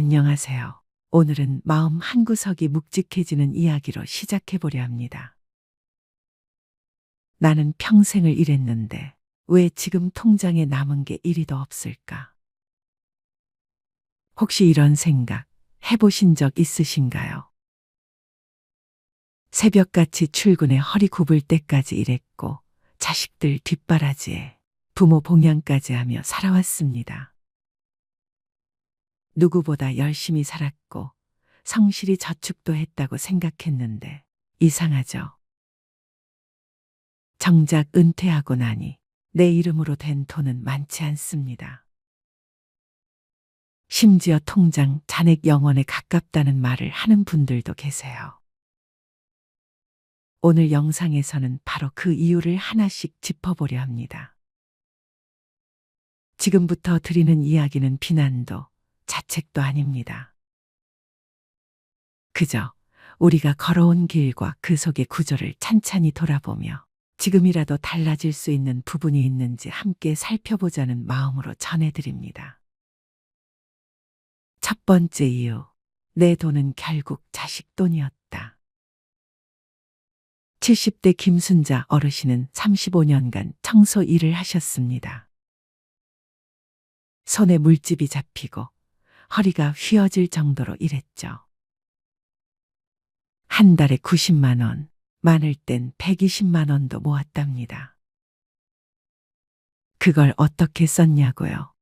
안녕하세요. 오늘은 마음 한구석이 묵직해지는 이야기로 시작해 보려 합니다. 나는 평생을 일했는데 왜 지금 통장에 남은 게 1위도 없을까? 혹시 이런 생각 해보신 적 있으신가요? 새벽같이 출근해 허리 굽을 때까지 일했고 자식들 뒷바라지에 부모 봉양까지 하며 살아왔습니다. 누구보다 열심히 살았고 성실히 저축도 했다고 생각했는데 이상하죠. 정작 은퇴하고 나니 내 이름으로 된 돈은 많지 않습니다. 심지어 통장 잔액 0원에 가깝다는 말을 하는 분들도 계세요. 오늘 영상에서는 바로 그 이유를 하나씩 짚어보려 합니다. 지금부터 드리는 이야기는 비난도 자책도 아닙니다. 그저 우리가 걸어온 길과 그 속의 구조를 찬찬히 돌아보며 지금이라도 달라질 수 있는 부분이 있는지 함께 살펴보자는 마음으로 전해드립니다. 첫 번째 이유, 내 돈은 결국 자식 돈이었다. 70대 김순자 어르신은 35년간 청소 일을 하셨습니다. 손에 물집이 잡히고 허리가 휘어질 정도로 일했죠. 한 달에 90만 원, 많을 땐 120만 원도 모았답니다. 그걸 어떻게 썼냐고요?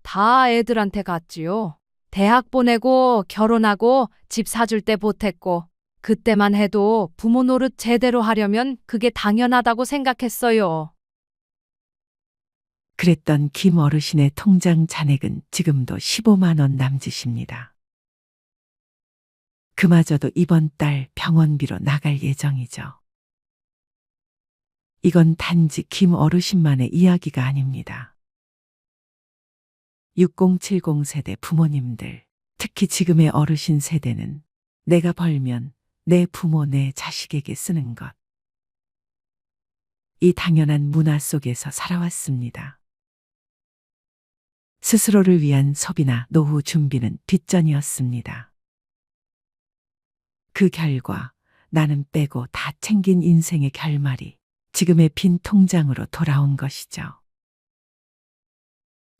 다 애들한테 갔지요. 대학 보내고 결혼하고 집 사줄 때 보탰고 그때만 해도 부모 노릇 제대로 하려면 그게 당연하다고 생각했어요. 그랬던 김 어르신의 통장 잔액은 지금도 15만 원 남짓입니다. 그마저도 이번 달 병원비로 나갈 예정이죠. 이건 단지 김 어르신만의 이야기가 아닙니다. 6070 세대 부모님들, 특히 지금의 어르신 세대는 내가 벌면 내 부모, 내 자식에게 쓰는 것. 이 당연한 문화 속에서 살아왔습니다. 스스로를 위한 소비나 노후 준비는 뒷전이었습니다. 그 결과 나는 빼고 다 챙긴 인생의 결말이 지금의 빈 통장으로 돌아온 것이죠.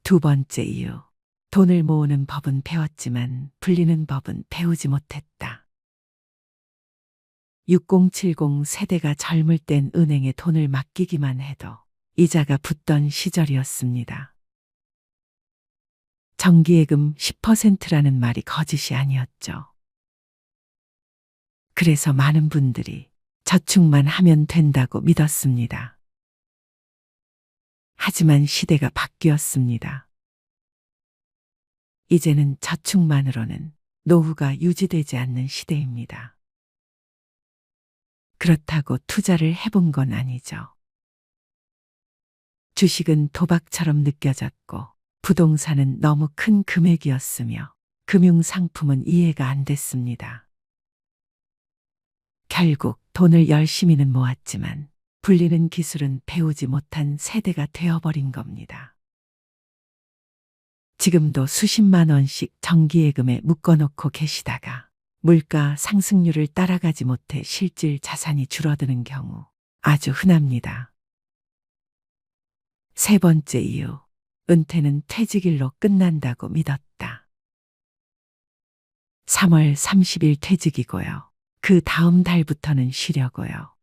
두 번째 이유, 돈을 모으는 법은 배웠지만 불리는 법은 배우지 못했다. 6070 세대가 젊을 땐 은행에 돈을 맡기기만 해도 이자가 붙던 시절이었습니다. 정기예금 10%라는 말이 거짓이 아니었죠. 그래서 많은 분들이 저축만 하면 된다고 믿었습니다. 하지만 시대가 바뀌었습니다. 이제는 저축만으로는 노후가 유지되지 않는 시대입니다. 그렇다고 투자를 해본 건 아니죠. 주식은 도박처럼 느껴졌고 부동산은 너무 큰 금액이었으며 금융상품은 이해가 안 됐습니다. 결국 돈을 열심히는 모았지만 불리는 기술은 배우지 못한 세대가 되어버린 겁니다. 지금도 수십만 원씩 정기예금에 묶어놓고 계시다가 물가 상승률을 따라가지 못해 실질 자산이 줄어드는 경우 아주 흔합니다. 세 번째 이유, 은퇴는 퇴직일로 끝난다고 믿었다. 3월 30일 퇴직이고요. 그 다음 달부터는 쉬려고요.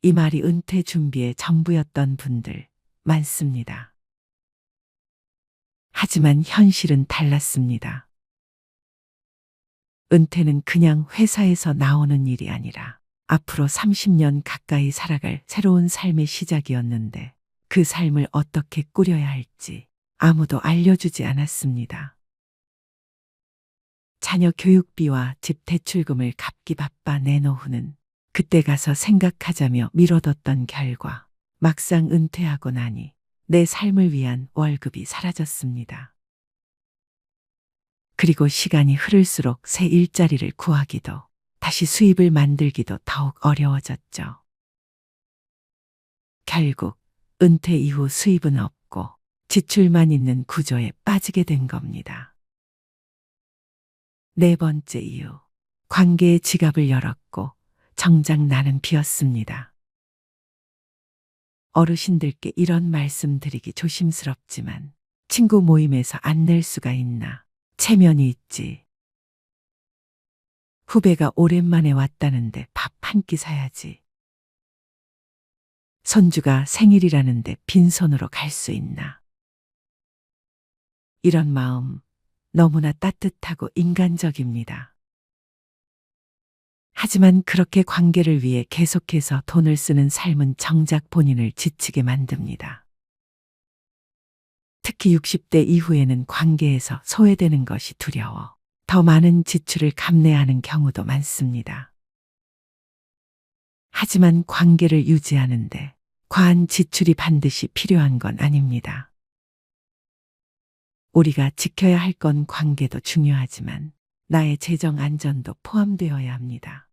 이 말이 은퇴 준비의 전부였던 분들 많습니다. 하지만 현실은 달랐습니다. 은퇴는 그냥 회사에서 나오는 일이 아니라 앞으로 30년 가까이 살아갈 새로운 삶의 시작이었는데 그 삶을 어떻게 꾸려야 할지 아무도 알려주지 않았습니다. 자녀 교육비와 집 대출금을 갚기 바빠 내 노후는 그때 가서 생각하자며 미뤄뒀던 결과 막상 은퇴하고 나니 내 삶을 위한 월급이 사라졌습니다. 그리고 시간이 흐를수록 새 일자리를 구하기도 다시 수입을 만들기도 더욱 어려워졌죠. 결국 은퇴 이후 수입은 없고 지출만 있는 구조에 빠지게 된 겁니다. 네 번째 이유. 관계의 지갑을 열었고 정작 나는 비었습니다. 어르신들께 이런 말씀 드리기 조심스럽지만 친구 모임에서 안 낼 수가 있나? 체면이 있지. 후배가 오랜만에 왔다는데 밥 한 끼 사야지. 손주가 생일이라는데 빈손으로 갈 수 있나? 이런 마음 너무나 따뜻하고 인간적입니다. 하지만 그렇게 관계를 위해 계속해서 돈을 쓰는 삶은 정작 본인을 지치게 만듭니다. 특히 60대 이후에는 관계에서 소외되는 것이 두려워 더 많은 지출을 감내하는 경우도 많습니다. 하지만 관계를 유지하는데 과한 지출이 반드시 필요한 건 아닙니다. 우리가 지켜야 할 건 관계도 중요하지만 나의 재정 안전도 포함되어야 합니다.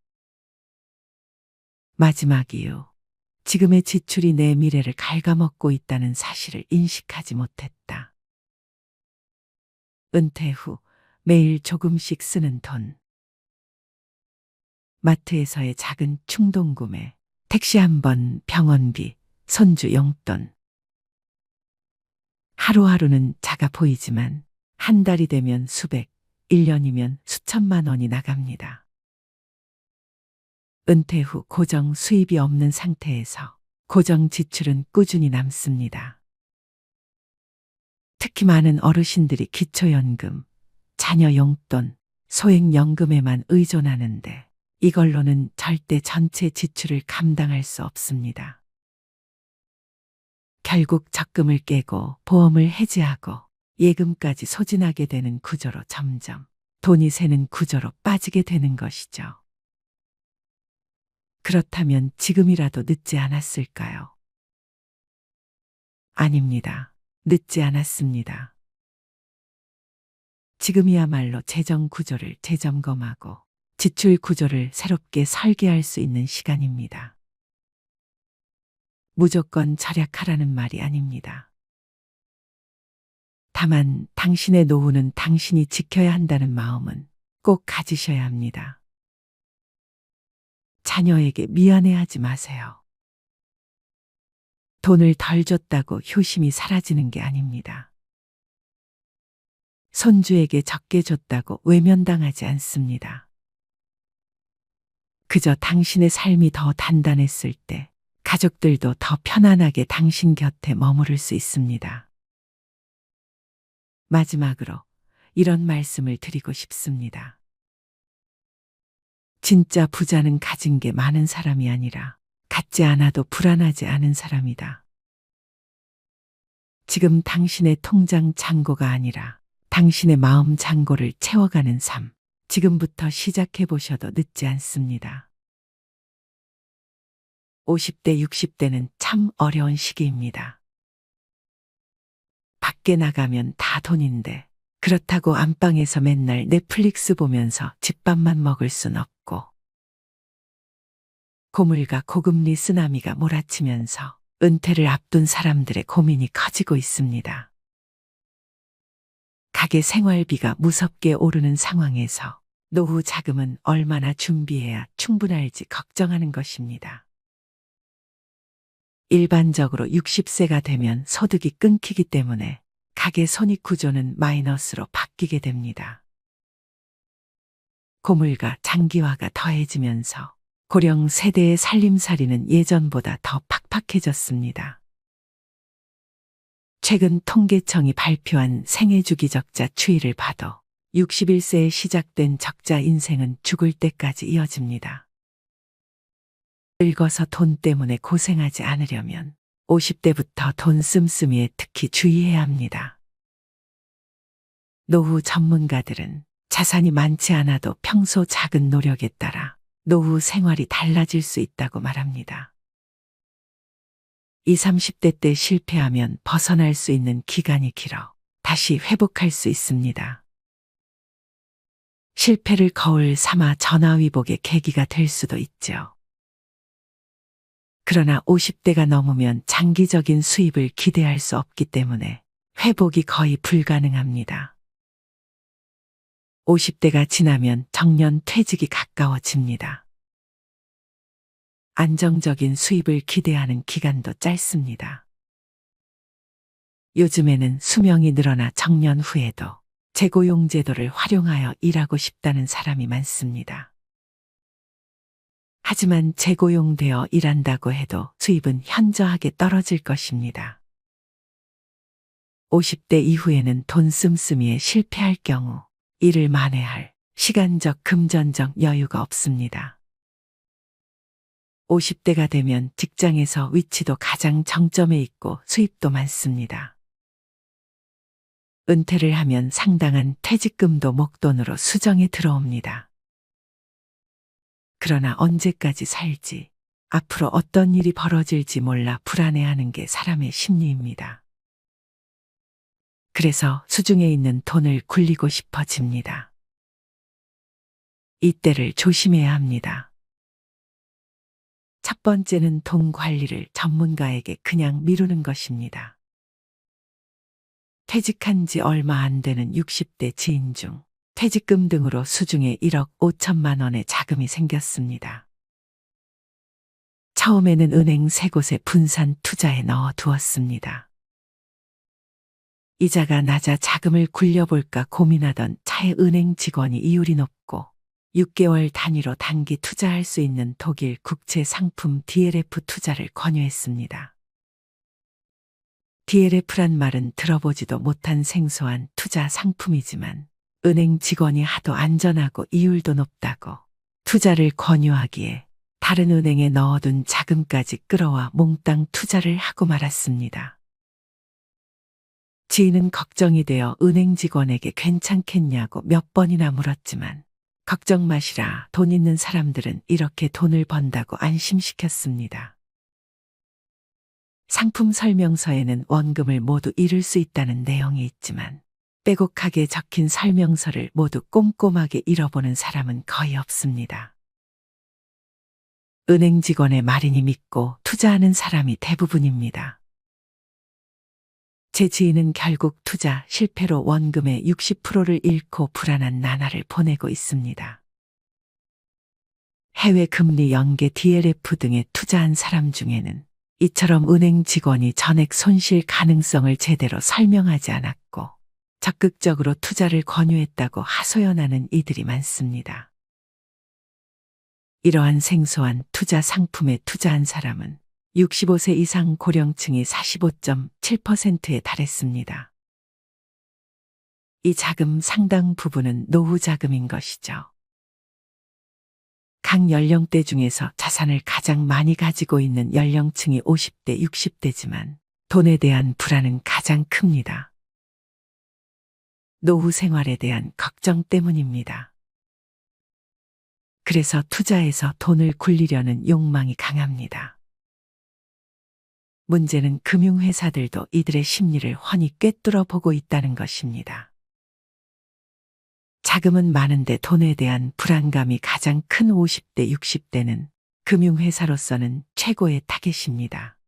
마지막 이유. 지금의 지출이 내 미래를 갉아먹고 있다는 사실을 인식하지 못했다. 은퇴 후 매일 조금씩 쓰는 돈. 마트에서의 작은 충동 구매, 택시 한 번, 병원비, 손주 용돈. 하루하루는 작아 보이지만 한 달이 되면 수백, 1년이면 수천만 원이 나갑니다. 은퇴 후 고정 수입이 없는 상태에서 고정 지출은 꾸준히 남습니다. 특히 많은 어르신들이 기초연금, 자녀 용돈, 소액연금에만 의존하는데 이걸로는 절대 전체 지출을 감당할 수 없습니다. 결국 적금을 깨고 보험을 해지하고 예금까지 소진하게 되는 구조로 점점 돈이 새는 구조로 빠지게 되는 것이죠. 그렇다면 지금이라도 늦지 않았을까요? 아닙니다. 늦지 않았습니다. 지금이야말로 재정 구조를 재점검하고 지출 구조를 새롭게 설계할 수 있는 시간입니다. 무조건 절약하라는 말이 아닙니다. 다만 당신의 노후는 당신이 지켜야 한다는 마음은 꼭 가지셔야 합니다. 자녀에게 미안해하지 마세요. 돈을 덜 줬다고 효심이 사라지는 게 아닙니다. 손주에게 적게 줬다고 외면당하지 않습니다. 그저 당신의 삶이 더 단단했을 때 가족들도 더 편안하게 당신 곁에 머무를 수 있습니다. 마지막으로 이런 말씀을 드리고 싶습니다. 진짜 부자는 가진 게 많은 사람이 아니라 갖지 않아도 불안하지 않은 사람이다. 지금 당신의 통장 잔고가 아니라 당신의 마음 잔고를 채워가는 삶, 지금부터 시작해 보셔도 늦지 않습니다. 50대, 60대는 참 어려운 시기입니다. 밖에 나가면 다 돈인데 그렇다고 안방에서 맨날 넷플릭스 보면서 집밥만 먹을 순 없고 고물가 고금리 쓰나미가 몰아치면서 은퇴를 앞둔 사람들의 고민이 커지고 있습니다. 가계 생활비가 무섭게 오르는 상황에서 노후 자금은 얼마나 준비해야 충분할지 걱정하는 것입니다. 일반적으로 60세가 되면 소득이 끊기기 때문에 가계 손익 구조는 마이너스로 바뀌게 됩니다. 고물가 장기화가 더해지면서 고령 세대의 살림살이는 예전보다 더 팍팍해졌습니다. 최근 통계청이 발표한 생애주기 적자 추이를 봐도 61세에 시작된 적자 인생은 죽을 때까지 이어집니다. 늙어서 돈 때문에 고생하지 않으려면 50대부터 돈 씀씀이에 특히 주의해야 합니다. 노후 전문가들은 자산이 많지 않아도 평소 작은 노력에 따라 노후 생활이 달라질 수 있다고 말합니다. 20, 30대 때 실패하면 벗어날 수 있는 기간이 길어 다시 회복할 수 있습니다. 실패를 거울 삼아 전화위복의 계기가 될 수도 있죠. 그러나 50대가 넘으면 장기적인 수입을 기대할 수 없기 때문에 회복이 거의 불가능합니다. 50대가 지나면 정년 퇴직이 가까워집니다. 안정적인 수입을 기대하는 기간도 짧습니다. 요즘에는 수명이 늘어나 정년 후에도 재고용 제도를 활용하여 일하고 싶다는 사람이 많습니다. 하지만 재고용되어 일한다고 해도 수입은 현저하게 떨어질 것입니다. 50대 이후에는 돈 씀씀이에 실패할 경우 일을 만회할 시간적 금전적 여유가 없습니다. 50대가 되면 직장에서 위치도 가장 정점에 있고 수입도 많습니다. 은퇴를 하면 상당한 퇴직금도 목돈으로 수정에 들어옵니다. 그러나 언제까지 살지, 앞으로 어떤 일이 벌어질지 몰라 불안해하는 게 사람의 심리입니다. 그래서 수중에 있는 돈을 굴리고 싶어집니다. 이때를 조심해야 합니다. 첫 번째는 돈 관리를 전문가에게 그냥 미루는 것입니다. 퇴직한 지 얼마 안 되는 60대 지인 중 퇴직금 등으로 수중에 1억 5천만 원의 자금이 생겼습니다. 처음에는 은행 3곳에 분산 투자에 넣어 두었습니다. 이자가 낮아 자금을 굴려볼까 고민하던 차에 은행 직원이 이율이 높고 6개월 단위로 단기 투자할 수 있는 독일 국채 상품 DLF 투자를 권유했습니다. DLF란 말은 들어보지도 못한 생소한 투자 상품이지만 은행 직원이 하도 안전하고 이율도 높다고 투자를 권유하기에 다른 은행에 넣어둔 자금까지 끌어와 몽땅 투자를 하고 말았습니다. 지인은 걱정이 되어 은행 직원에게 괜찮겠냐고 몇 번이나 물었지만 걱정 마시라, 돈 있는 사람들은 이렇게 돈을 번다고 안심시켰습니다. 상품 설명서에는 원금을 모두 잃을 수 있다는 내용이 있지만 빼곡하게 적힌 설명서를 모두 꼼꼼하게 읽어보는 사람은 거의 없습니다. 은행 직원의 말이니 믿고 투자하는 사람이 대부분입니다. 제 지인은 결국 투자 실패로 원금의 60%를 잃고 불안한 나날을 보내고 있습니다. 해외 금리 연계 DLF 등에 투자한 사람 중에는 이처럼 은행 직원이 전액 손실 가능성을 제대로 설명하지 않았고 적극적으로 투자를 권유했다고 하소연하는 이들이 많습니다. 이러한 생소한 투자 상품에 투자한 사람은 65세 이상 고령층이 45.7%에 달했습니다. 이 자금 상당 부분은 노후 자금인 것이죠. 각 연령대 중에서 자산을 가장 많이 가지고 있는 연령층이 50대, 60대지만 돈에 대한 불안은 가장 큽니다. 노후 생활에 대한 걱정 때문입니다. 그래서 투자에서 돈을 굴리려는 욕망이 강합니다. 문제는 금융회사들도 이들의 심리를 훤히 꿰뚫어 보고 있다는 것입니다. 자금은 많은데 돈에 대한 불안감이 가장 큰 50대, 60대는 금융회사로서는 최고의 타겟입니다.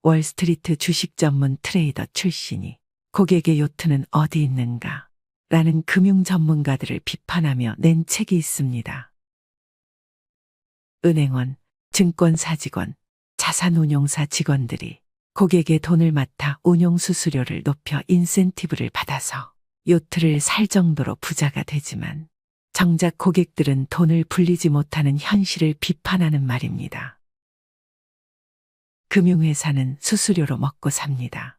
월스트리트 주식 전문 트레이더 출신이 고객의 요트는 어디 있는가? 라는 금융 전문가들을 비판하며 낸 책이 있습니다. 은행원, 증권사 직원, 자산운용사 직원들이 고객의 돈을 맡아 운용수수료를 높여 인센티브를 받아서 요트를 살 정도로 부자가 되지만 정작 고객들은 돈을 불리지 못하는 현실을 비판하는 말입니다. 금융회사는 수수료로 먹고 삽니다.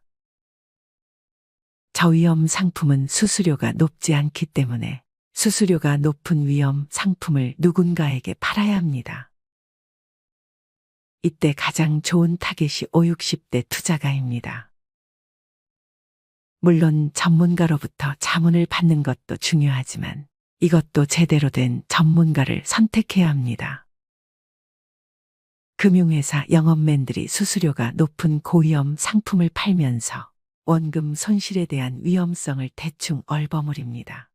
저위험 상품은 수수료가 높지 않기 때문에 수수료가 높은 위험 상품을 누군가에게 팔아야 합니다. 이때 가장 좋은 타겟이 5, 60대 투자가입니다. 물론 전문가로부터 자문을 받는 것도 중요하지만 이것도 제대로 된 전문가를 선택해야 합니다. 금융회사 영업맨들이 수수료가 높은 고위험 상품을 팔면서 원금 손실에 대한 위험성을 대충 얼버무립니다.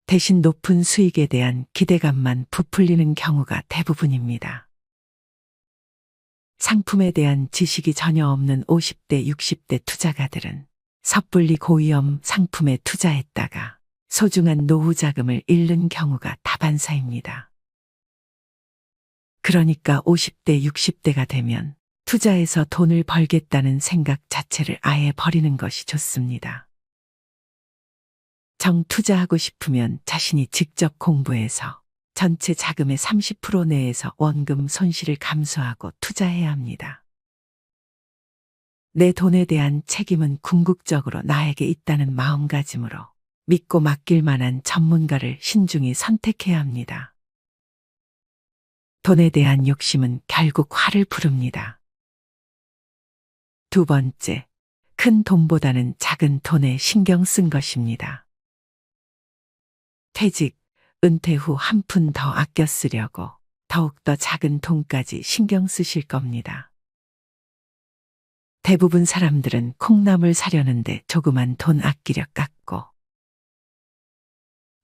대신 높은 수익에 대한 기대감만 부풀리는 경우가 대부분입니다. 상품에 대한 지식이 전혀 없는 50대, 60대 투자가들은 섣불리 고위험 상품에 투자했다가 소중한 노후 자금을 잃는 경우가 다반사입니다. 그러니까 50대, 60대가 되면 투자해서 돈을 벌겠다는 생각 자체를 아예 버리는 것이 좋습니다. 정 투자하고 싶으면 자신이 직접 공부해서 전체 자금의 30% 내에서 원금 손실을 감수하고 투자해야 합니다. 내 돈에 대한 책임은 궁극적으로 나에게 있다는 마음가짐으로 믿고 맡길 만한 전문가를 신중히 선택해야 합니다. 돈에 대한 욕심은 결국 화를 부릅니다. 두 번째, 큰 돈보다는 작은 돈에 신경 쓴 것입니다. 퇴직, 은퇴 후 한 푼 더 아껴 쓰려고 더욱더 작은 돈까지 신경 쓰실 겁니다. 대부분 사람들은 콩나물 사려는데 조그만 돈 아끼려 깎고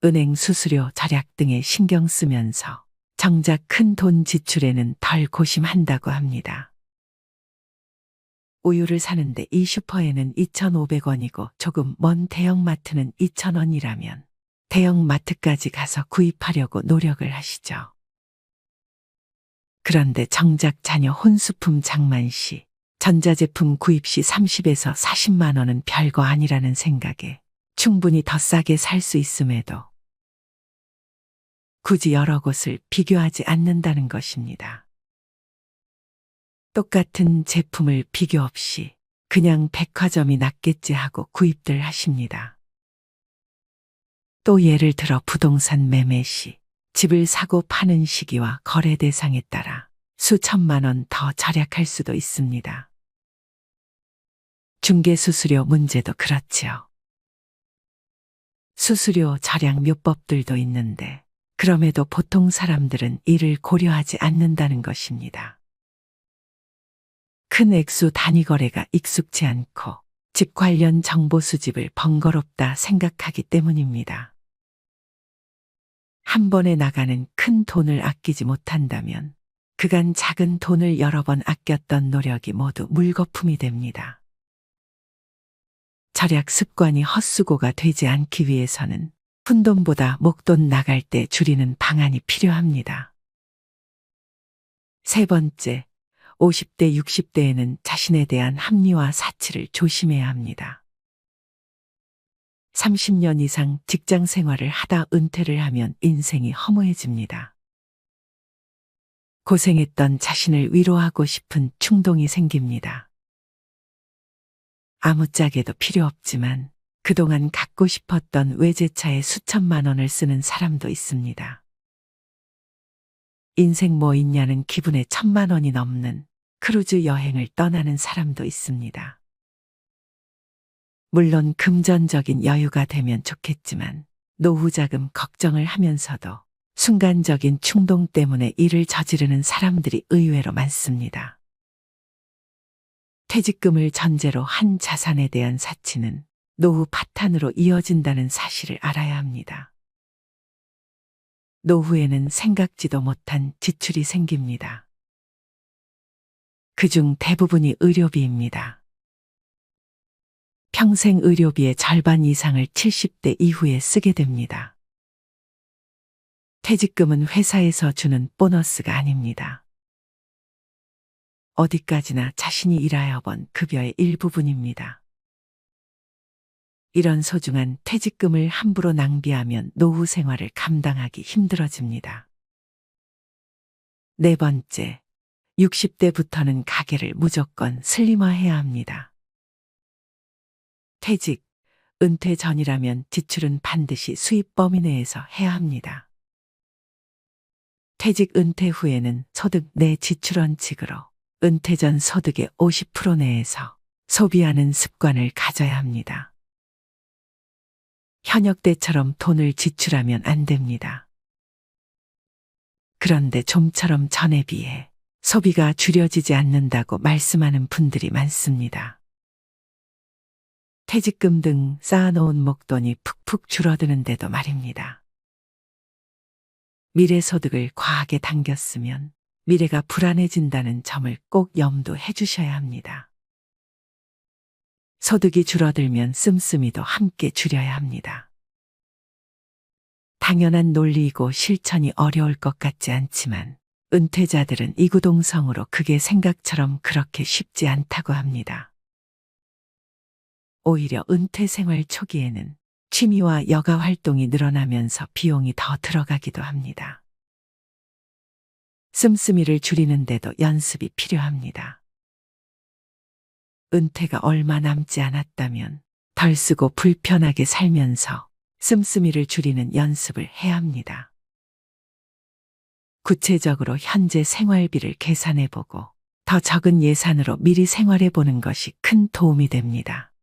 은행 수수료 절약 등에 신경 쓰면서 정작 큰 돈 지출에는 덜 고심한다고 합니다. 우유를 사는데 이 슈퍼에는 2,500원이고 조금 먼 대형마트는 2,000원이라면 대형마트까지 가서 구입하려고 노력을 하시죠. 그런데 정작 자녀 혼수품 장만 시, 전자제품 구입 시 30에서 40만 원은 별거 아니라는 생각에 충분히 더 싸게 살 수 있음에도 굳이 여러 곳을 비교하지 않는다는 것입니다. 똑같은 제품을 비교 없이 그냥 백화점이 낫겠지 하고 구입들 하십니다. 또 예를 들어 부동산 매매 시 집을 사고 파는 시기와 거래 대상에 따라 수천만 원 더 절약할 수도 있습니다. 중개수수료 문제도 그렇지요. 수수료 절약 묘법들도 있는데 그럼에도 보통 사람들은 이를 고려하지 않는다는 것입니다. 큰 액수 단위 거래가 익숙치 않고 집 관련 정보 수집을 번거롭다 생각하기 때문입니다. 한 번에 나가는 큰 돈을 아끼지 못한다면 그간 작은 돈을 여러 번 아꼈던 노력이 모두 물거품이 됩니다. 절약 습관이 헛수고가 되지 않기 위해서는 푼돈보다 목돈 나갈 때 줄이는 방안이 필요합니다. 세 번째, 50대, 60대에는 자신에 대한 합리화 사치를 조심해야 합니다. 30년 이상 직장 생활을 하다 은퇴를 하면 인생이 허무해집니다. 고생했던 자신을 위로하고 싶은 충동이 생깁니다. 아무짝에도 필요 없지만 그동안 갖고 싶었던 외제차에 수천만 원을 쓰는 사람도 있습니다. 인생 뭐 있냐는 기분에 1,000만 원이 넘는 크루즈 여행을 떠나는 사람도 있습니다. 물론 금전적인 여유가 되면 좋겠지만 노후 자금 걱정을 하면서도 순간적인 충동 때문에 일을 저지르는 사람들이 의외로 많습니다. 퇴직금을 전제로 한 자산에 대한 사치는 노후 파탄으로 이어진다는 사실을 알아야 합니다. 노후에는 생각지도 못한 지출이 생깁니다. 그중 대부분이 의료비입니다. 평생 의료비의 절반 이상을 70대 이후에 쓰게 됩니다. 퇴직금은 회사에서 주는 보너스가 아닙니다. 어디까지나 자신이 일하여 번 급여의 일부분입니다. 이런 소중한 퇴직금을 함부로 낭비하면 노후 생활을 감당하기 힘들어집니다. 네 번째, 60대부터는 가계를 무조건 슬림화해야 합니다. 퇴직, 은퇴 전이라면 지출은 반드시 수입 범위 내에서 해야 합니다. 퇴직 은퇴 후에는 소득 내 지출 원칙으로 은퇴 전 소득의 50% 내에서 소비하는 습관을 가져야 합니다. 현역 때처럼 돈을 지출하면 안 됩니다. 그런데 좀처럼 전에 비해 소비가 줄여지지 않는다고 말씀하는 분들이 많습니다. 퇴직금 등 쌓아놓은 목돈이 푹푹 줄어드는데도 말입니다. 미래 소득을 과하게 당겼으면 미래가 불안해진다는 점을 꼭 염두해 주셔야 합니다. 소득이 줄어들면 씀씀이도 함께 줄여야 합니다. 당연한 논리이고 실천이 어려울 것 같지 않지만 은퇴자들은 이구동성으로 그게 생각처럼 그렇게 쉽지 않다고 합니다. 오히려 은퇴 생활 초기에는 취미와 여가 활동이 늘어나면서 비용이 더 들어가기도 합니다. 씀씀이를 줄이는데도 연습이 필요합니다. 은퇴가 얼마 남지 않았다면 덜 쓰고 불편하게 살면서 씀씀이를 줄이는 연습을 해야 합니다. 구체적으로 현재 생활비를 계산해보고 더 적은 예산으로 미리 생활해보는 것이 큰 도움이 됩니다.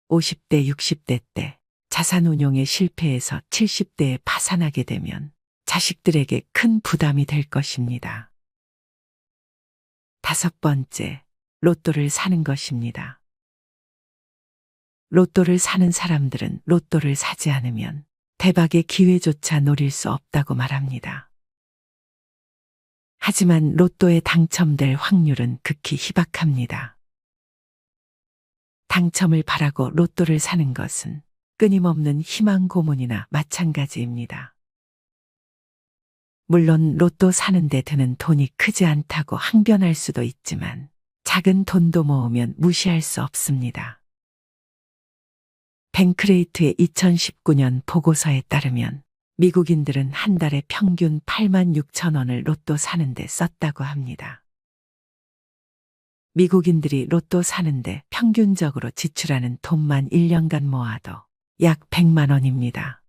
50대, 60대 때 자산 운용에 실패해서 70대에 파산하게 되면 자식들에게 큰 부담이 될 것입니다. 5번째, 로또를 사는 것입니다. 로또를 사는 사람들은 로또를 사지 않으면 대박의 기회조차 노릴 수 없다고 말합니다. 하지만 로또에 당첨될 확률은 극히 희박합니다. 당첨을 바라고 로또를 사는 것은 끊임없는 희망 고문이나 마찬가지입니다. 물론 로또 사는데 드는 돈이 크지 않다고 항변할 수도 있지만 작은 돈도 모으면 무시할 수 없습니다. 뱅크레이트의 2019년 보고서에 따르면 미국인들은 한 달에 평균 8만 6천 원을 로또 사는데 썼다고 합니다. 미국인들이 로또 사는데 평균적으로 지출하는 돈만 1년간 모아도 약 100만 원입니다.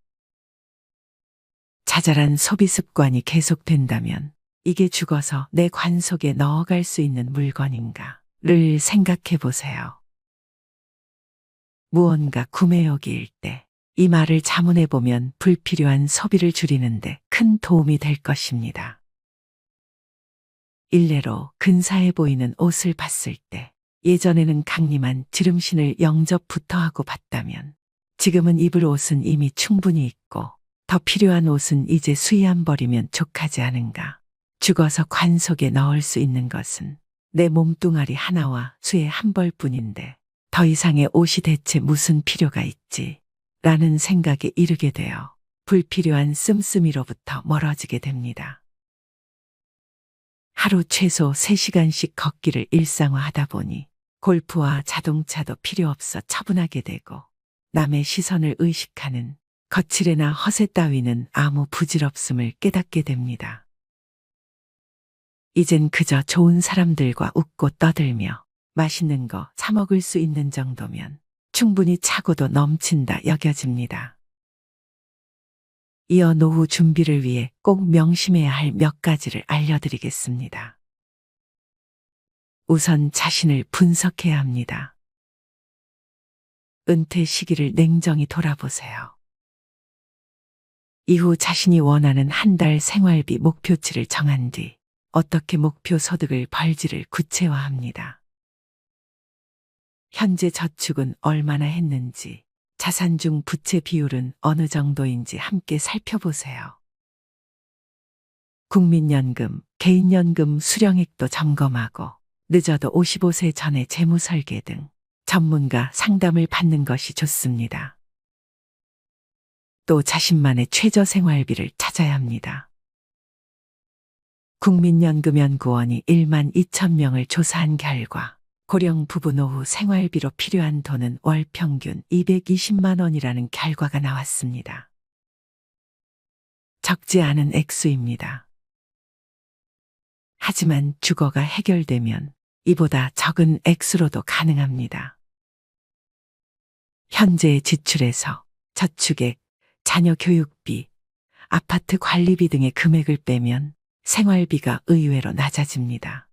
자잘한 소비 습관이 계속된다면 이게 죽어서 내 관 속에 넣어갈 수 있는 물건인가를 생각해 보세요. 무언가 구매욕일 때 이 말을 자문해 보면 불필요한 소비를 줄이는데 큰 도움이 될 것입니다. 일례로 근사해 보이는 옷을 봤을 때 예전에는 강림한 지름신을 영접부터 하고 봤다면 지금은 입을 옷은 이미 충분히 있고 더 필요한 옷은 이제 수의 안 버리면 족하지 않은가. 죽어서 관 속에 넣을 수 있는 것은 내 몸뚱아리 하나와 수의 한 벌뿐인데 더 이상의 옷이 대체 무슨 필요가 있지? 라는 생각에 이르게 되어 불필요한 씀씀이로부터 멀어지게 됩니다. 하루 최소 3시간씩 걷기를 일상화하다 보니 골프와 자동차도 필요 없어 처분하게 되고 남의 시선을 의식하는 거칠애나 허세 따위는 아무 부질없음을 깨닫게 됩니다. 이젠 그저 좋은 사람들과 웃고 떠들며 맛있는 거 사 먹을 수 있는 정도면 충분히 차고도 넘친다 여겨집니다. 이어 노후 준비를 위해 꼭 명심해야 할 몇 가지를 알려드리겠습니다. 우선 자신을 분석해야 합니다. 은퇴 시기를 냉정히 돌아보세요. 이후 자신이 원하는 한 달 생활비 목표치를 정한 뒤 어떻게 목표 소득을 벌지를 구체화합니다. 현재 저축은 얼마나 했는지, 자산 중 부채 비율은 어느 정도인지 함께 살펴보세요. 국민연금, 개인연금 수령액도 점검하고 늦어도 55세 전에 재무설계 등 전문가 상담을 받는 것이 좋습니다. 또 자신만의 최저 생활비를 찾아야 합니다. 국민연금연구원이 1만 2천 명을 조사한 결과 고령 부부 노후 생활비로 필요한 돈은 월 평균 220만 원이라는 결과가 나왔습니다. 적지 않은 액수입니다. 하지만 주거가 해결되면 이보다 적은 액수로도 가능합니다. 현재의 지출에서 저축액, 자녀 교육비, 아파트 관리비 등의 금액을 빼면 생활비가 의외로 낮아집니다.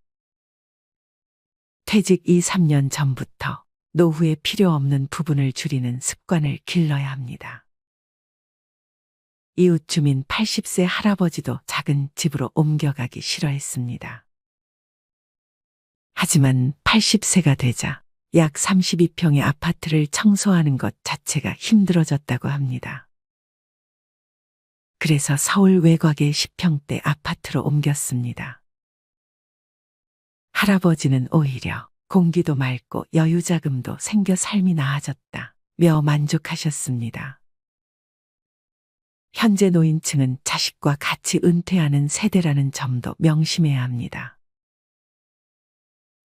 퇴직 2, 3년 전부터 노후에 필요 없는 부분을 줄이는 습관을 길러야 합니다. 이웃 주민 80세 할아버지도 작은 집으로 옮겨가기 싫어했습니다. 하지만 80세가 되자 약 32평의 아파트를 청소하는 것 자체가 힘들어졌다고 합니다. 그래서 서울 외곽의 10평대 아파트로 옮겼습니다. 할아버지는 오히려 공기도 맑고 여유자금도 생겨 삶이 나아졌다며 만족하셨습니다. 현재 노인층은 자식과 같이 은퇴하는 세대라는 점도 명심해야 합니다.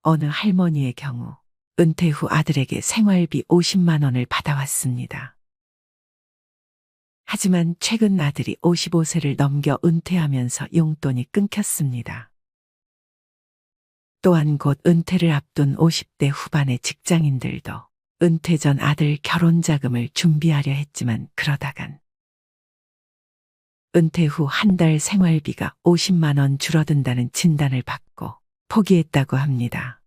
어느 할머니의 경우 은퇴 후 아들에게 생활비 50만 원을 받아왔습니다. 하지만 최근 아들이 55세를 넘겨 은퇴하면서 용돈이 끊겼습니다. 또한 곧 은퇴를 앞둔 50대 후반의 직장인들도 은퇴 전 아들 결혼 자금을 준비하려 했지만 그러다간 은퇴 후 한 달 생활비가 50만 원 줄어든다는 진단을 받고 포기했다고 합니다.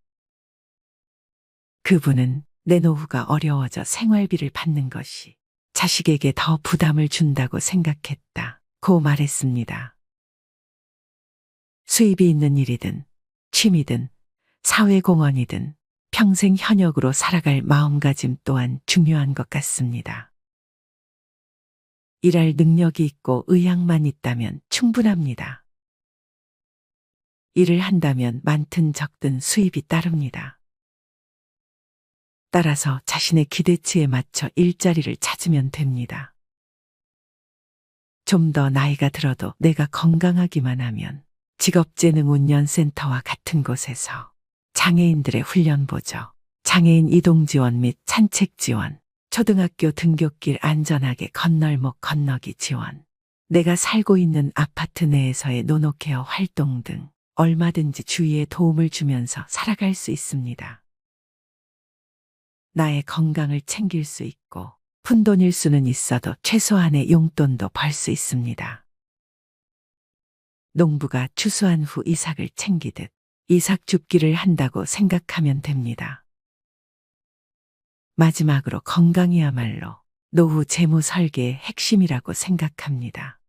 그분은 내 노후가 어려워져 생활비를 받는 것이 자식에게 더 부담을 준다고 생각했다고 말했습니다. 수입이 있는 일이든 취미든 사회공헌이든 평생 현역으로 살아갈 마음가짐 또한 중요한 것 같습니다. 일할 능력이 있고 의향만 있다면 충분합니다. 일을 한다면 많든 적든 수입이 따릅니다. 따라서 자신의 기대치에 맞춰 일자리를 찾으면 됩니다. 좀 더 나이가 들어도 내가 건강하기만 하면 직업재능운영센터와 같은 곳에서 장애인들의 훈련보조, 장애인 이동지원 및 산책지원, 초등학교 등굣길 안전하게 건널목 건너기 지원, 내가 살고 있는 아파트 내에서의 노노케어 활동 등 얼마든지 주위에 도움을 주면서 살아갈 수 있습니다. 나의 건강을 챙길 수 있고 푼돈일 수는 있어도 최소한의 용돈도 벌 수 있습니다. 농부가 추수한 후 이삭을 챙기듯 이삭 줍기를 한다고 생각하면 됩니다. 마지막으로 건강이야말로 노후 재무 설계의 핵심이라고 생각합니다.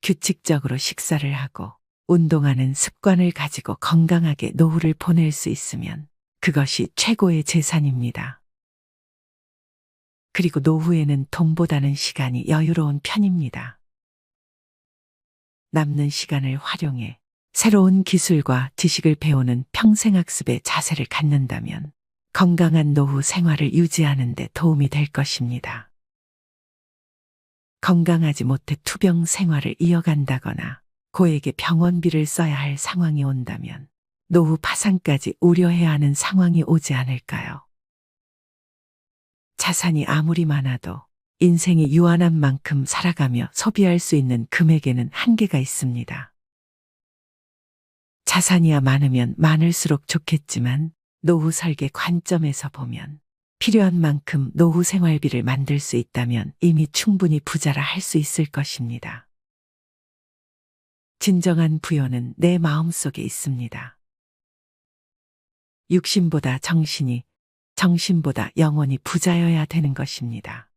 규칙적으로 식사를 하고 운동하는 습관을 가지고 건강하게 노후를 보낼 수 있으면 그것이 최고의 재산입니다. 그리고 노후에는 돈보다는 시간이 여유로운 편입니다. 남는 시간을 활용해 새로운 기술과 지식을 배우는 평생학습의 자세를 갖는다면 건강한 노후 생활을 유지하는 데 도움이 될 것입니다. 건강하지 못해 투병 생활을 이어간다거나 고액의 병원비를 써야 할 상황이 온다면 노후 파산까지 우려해야 하는 상황이 오지 않을까요? 자산이 아무리 많아도 인생이 유한한 만큼 살아가며 소비할 수 있는 금액에는 한계가 있습니다. 자산이야 많으면 많을수록 좋겠지만 노후 설계 관점에서 보면 필요한 만큼 노후 생활비를 만들 수 있다면 이미 충분히 부자라 할 수 있을 것입니다. 진정한 부여는 내 마음속에 있습니다. 육신보다 정신이, 정신보다 영혼이 부자여야 되는 것입니다.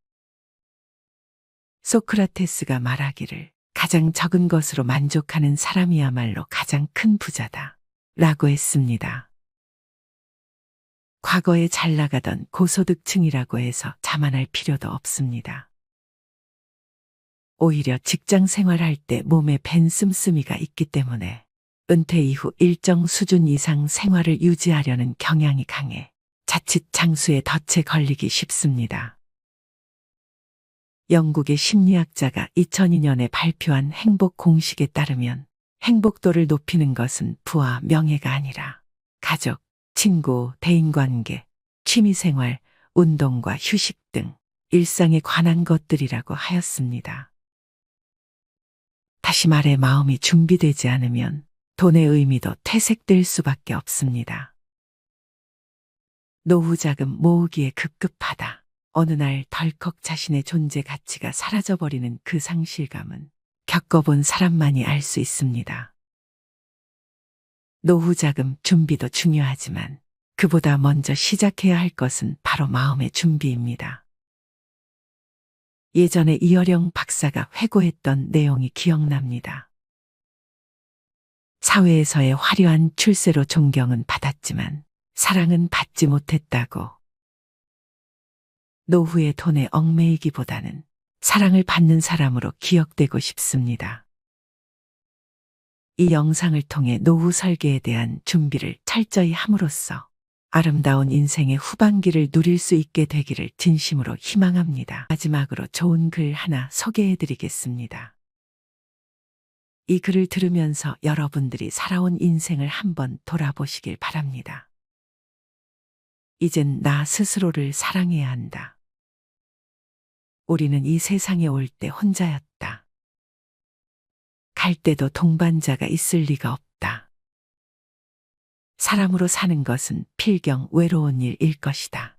소크라테스가 말하기를 가장 적은 것으로 만족하는 사람이야말로 가장 큰 부자다 라고 했습니다. 과거에 잘 나가던 고소득층이라고 해서 자만할 필요도 없습니다. 오히려 직장 생활할 때 몸에 밴 씀씀이가 있기 때문에 은퇴 이후 일정 수준 이상 생활을 유지하려는 경향이 강해 자칫 장수의 덫에 걸리기 쉽습니다. 영국의 심리학자가 2002년에 발표한 행복 공식에 따르면 행복도를 높이는 것은 부와 명예가 아니라 가족, 친구, 대인관계, 취미생활, 운동과 휴식 등 일상에 관한 것들이라고 하였습니다. 다시 말해 마음이 준비되지 않으면 돈의 의미도 퇴색될 수밖에 없습니다. 노후 자금 모으기에 급급하다. 어느 날 덜컥 자신의 존재 가치가 사라져버리는 그 상실감은 겪어본 사람만이 알 수 있습니다. 노후 자금 준비도 중요하지만 그보다 먼저 시작해야 할 것은 바로 마음의 준비입니다. 예전에 이어령 박사가 회고했던 내용이 기억납니다. 사회에서의 화려한 출세로 존경은 받았지만 사랑은 받지 못했다고. 노후의 돈에 얽매이기보다는 사랑을 받는 사람으로 기억되고 싶습니다. 이 영상을 통해 노후 설계에 대한 준비를 철저히 함으로써 아름다운 인생의 후반기를 누릴 수 있게 되기를 진심으로 희망합니다. 마지막으로 좋은 글 하나 소개해 드리겠습니다. 이 글을 들으면서 여러분들이 살아온 인생을 한번 돌아보시길 바랍니다. 이젠 나 스스로를 사랑해야 한다. 우리는 이 세상에 올 때 혼자였다. 갈 때도 동반자가 있을 리가 없다. 사람으로 사는 것은 필경 외로운 일일 것이다.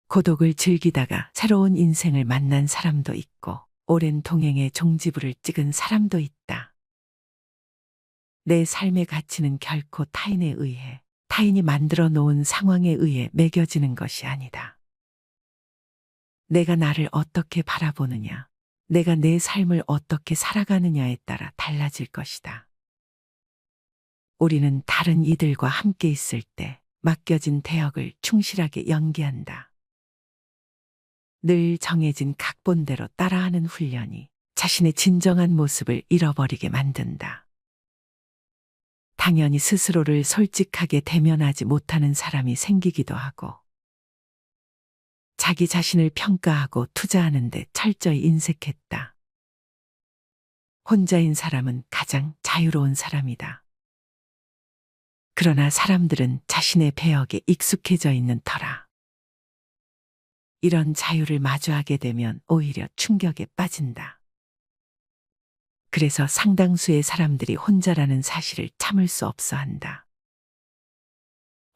고독을 즐기다가 새로운 인생을 만난 사람도 있고 오랜 동행의 종지부를 찍은 사람도 있다. 내 삶의 가치는 결코 타인에 의해, 타인이 만들어 놓은 상황에 의해 매겨지는 것이 아니다. 내가 나를 어떻게 바라보느냐, 내가 내 삶을 어떻게 살아가느냐에 따라 달라질 것이다. 우리는 다른 이들과 함께 있을 때 맡겨진 대역을 충실하게 연기한다. 늘 정해진 각본대로 따라하는 훈련이 자신의 진정한 모습을 잃어버리게 만든다. 당연히 스스로를 솔직하게 대면하지 못하는 사람이 생기기도 하고, 자기 자신을 평가하고 투자하는 데 철저히 인색했다. 혼자인 사람은 가장 자유로운 사람이다. 그러나 사람들은 자신의 배역에 익숙해져 있는 터라 이런 자유를 마주하게 되면 오히려 충격에 빠진다. 그래서 상당수의 사람들이 혼자라는 사실을 참을 수 없어 한다.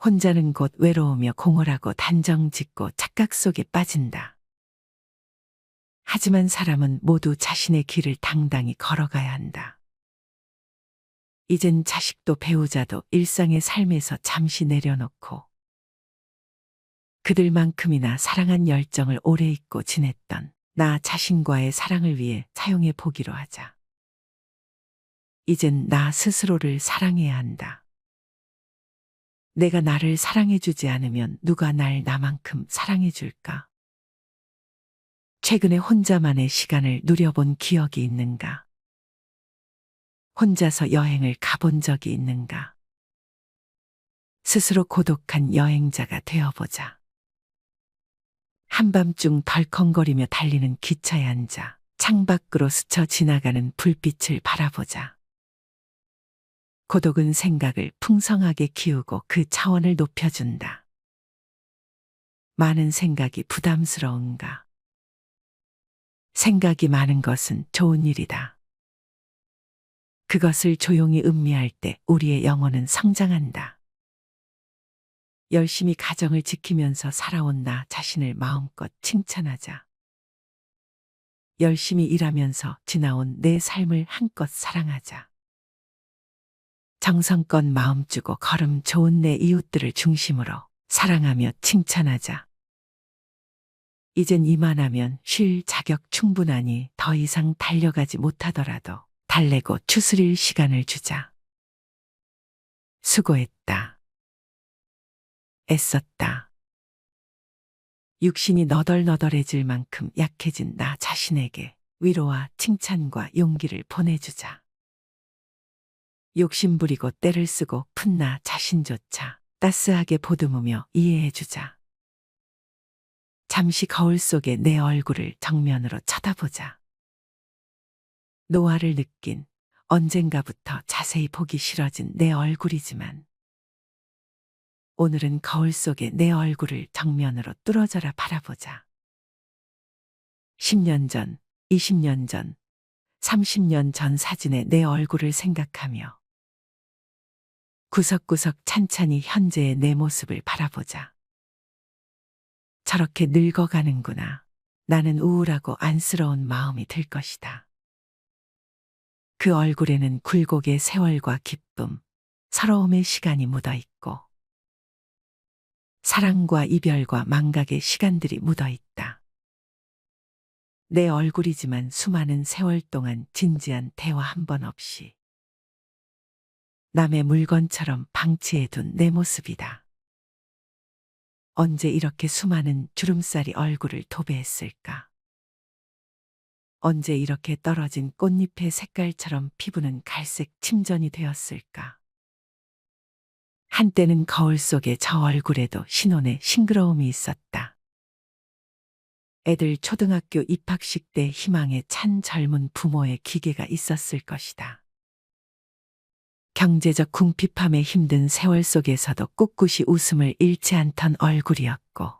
혼자는 곧 외로우며 공허하고 단정 짓고 착각 속에 빠진다. 하지만 사람은 모두 자신의 길을 당당히 걸어가야 한다. 이젠 자식도 배우자도 일상의 삶에서 잠시 내려놓고 그들만큼이나 사랑한 열정을 오래 잊고 지냈던 나 자신과의 사랑을 위해 사용해 보기로 하자. 이젠 나 스스로를 사랑해야 한다. 내가 나를 사랑해 주지 않으면 누가 날 나만큼 사랑해 줄까? 최근에 혼자만의 시간을 누려본 기억이 있는가? 혼자서 여행을 가본 적이 있는가? 스스로 고독한 여행자가 되어보자. 한밤중 덜컹거리며 달리는 기차에 앉아 창밖으로 스쳐 지나가는 불빛을 바라보자. 고독은 생각을 풍성하게 키우고 그 차원을 높여준다. 많은 생각이 부담스러운가? 생각이 많은 것은 좋은 일이다. 그것을 조용히 음미할 때 우리의 영혼은 성장한다. 열심히 가정을 지키면서 살아온 나 자신을 마음껏 칭찬하자. 열심히 일하면서 지나온 내 삶을 한껏 사랑하자. 정성껏 마음 주고 걸음 좋은 내 이웃들을 중심으로 사랑하며 칭찬하자. 이젠 이만하면 쉴 자격 충분하니 더 이상 달려가지 못하더라도 달래고 추스릴 시간을 주자. 수고했다. 애썼다. 육신이 너덜너덜해질 만큼 약해진 나 자신에게 위로와 칭찬과 용기를 보내주자. 욕심부리고 때를 쓰고 푼 나 자신조차 따스하게 보듬으며 이해해주자. 잠시 거울 속에 내 얼굴을 정면으로 쳐다보자. 노화를 느낀 언젠가부터 자세히 보기 싫어진 내 얼굴이지만 오늘은 거울 속에 내 얼굴을 정면으로 뚫어져라 바라보자. 10년 전, 20년 전, 30년 전 사진의 내 얼굴을 생각하며 구석구석 찬찬히 현재의 내 모습을 바라보자. 저렇게 늙어가는구나. 나는 우울하고 안쓰러운 마음이 들 것이다. 그 얼굴에는 굴곡의 세월과 기쁨, 서러움의 시간이 묻어 있고 사랑과 이별과 망각의 시간들이 묻어 있다. 내 얼굴이지만 수많은 세월 동안 진지한 대화 한 번 없이 남의 물건처럼 방치해둔 내 모습이다. 언제 이렇게 수많은 주름살이 얼굴을 도배했을까? 언제 이렇게 떨어진 꽃잎의 색깔처럼 피부는 갈색 침전이 되었을까? 한때는 거울 속의 저 얼굴에도 신혼의 싱그러움이 있었다. 애들 초등학교 입학식 때 희망에 찬 젊은 부모의 기계가 있었을 것이다. 경제적 궁핍함에 힘든 세월 속에서도 꿋꿋이 웃음을 잃지 않던 얼굴이었고,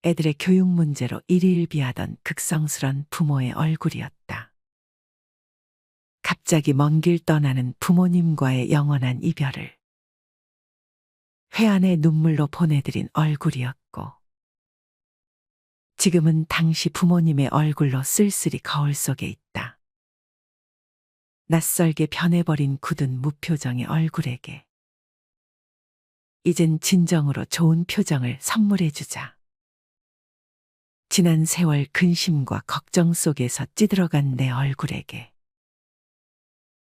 애들의 교육 문제로 일희일비하던 극성스런 부모의 얼굴이었다. 갑자기 먼 길 떠나는 부모님과의 영원한 이별을 회한의 눈물로 보내드린 얼굴이었고, 지금은 당시 부모님의 얼굴로 쓸쓸히 거울 속에 있다. 낯설게 변해버린 굳은 무표정의 얼굴에게 이젠 진정으로 좋은 표정을 선물해주자. 지난 세월 근심과 걱정 속에서 찌들어간 내 얼굴에게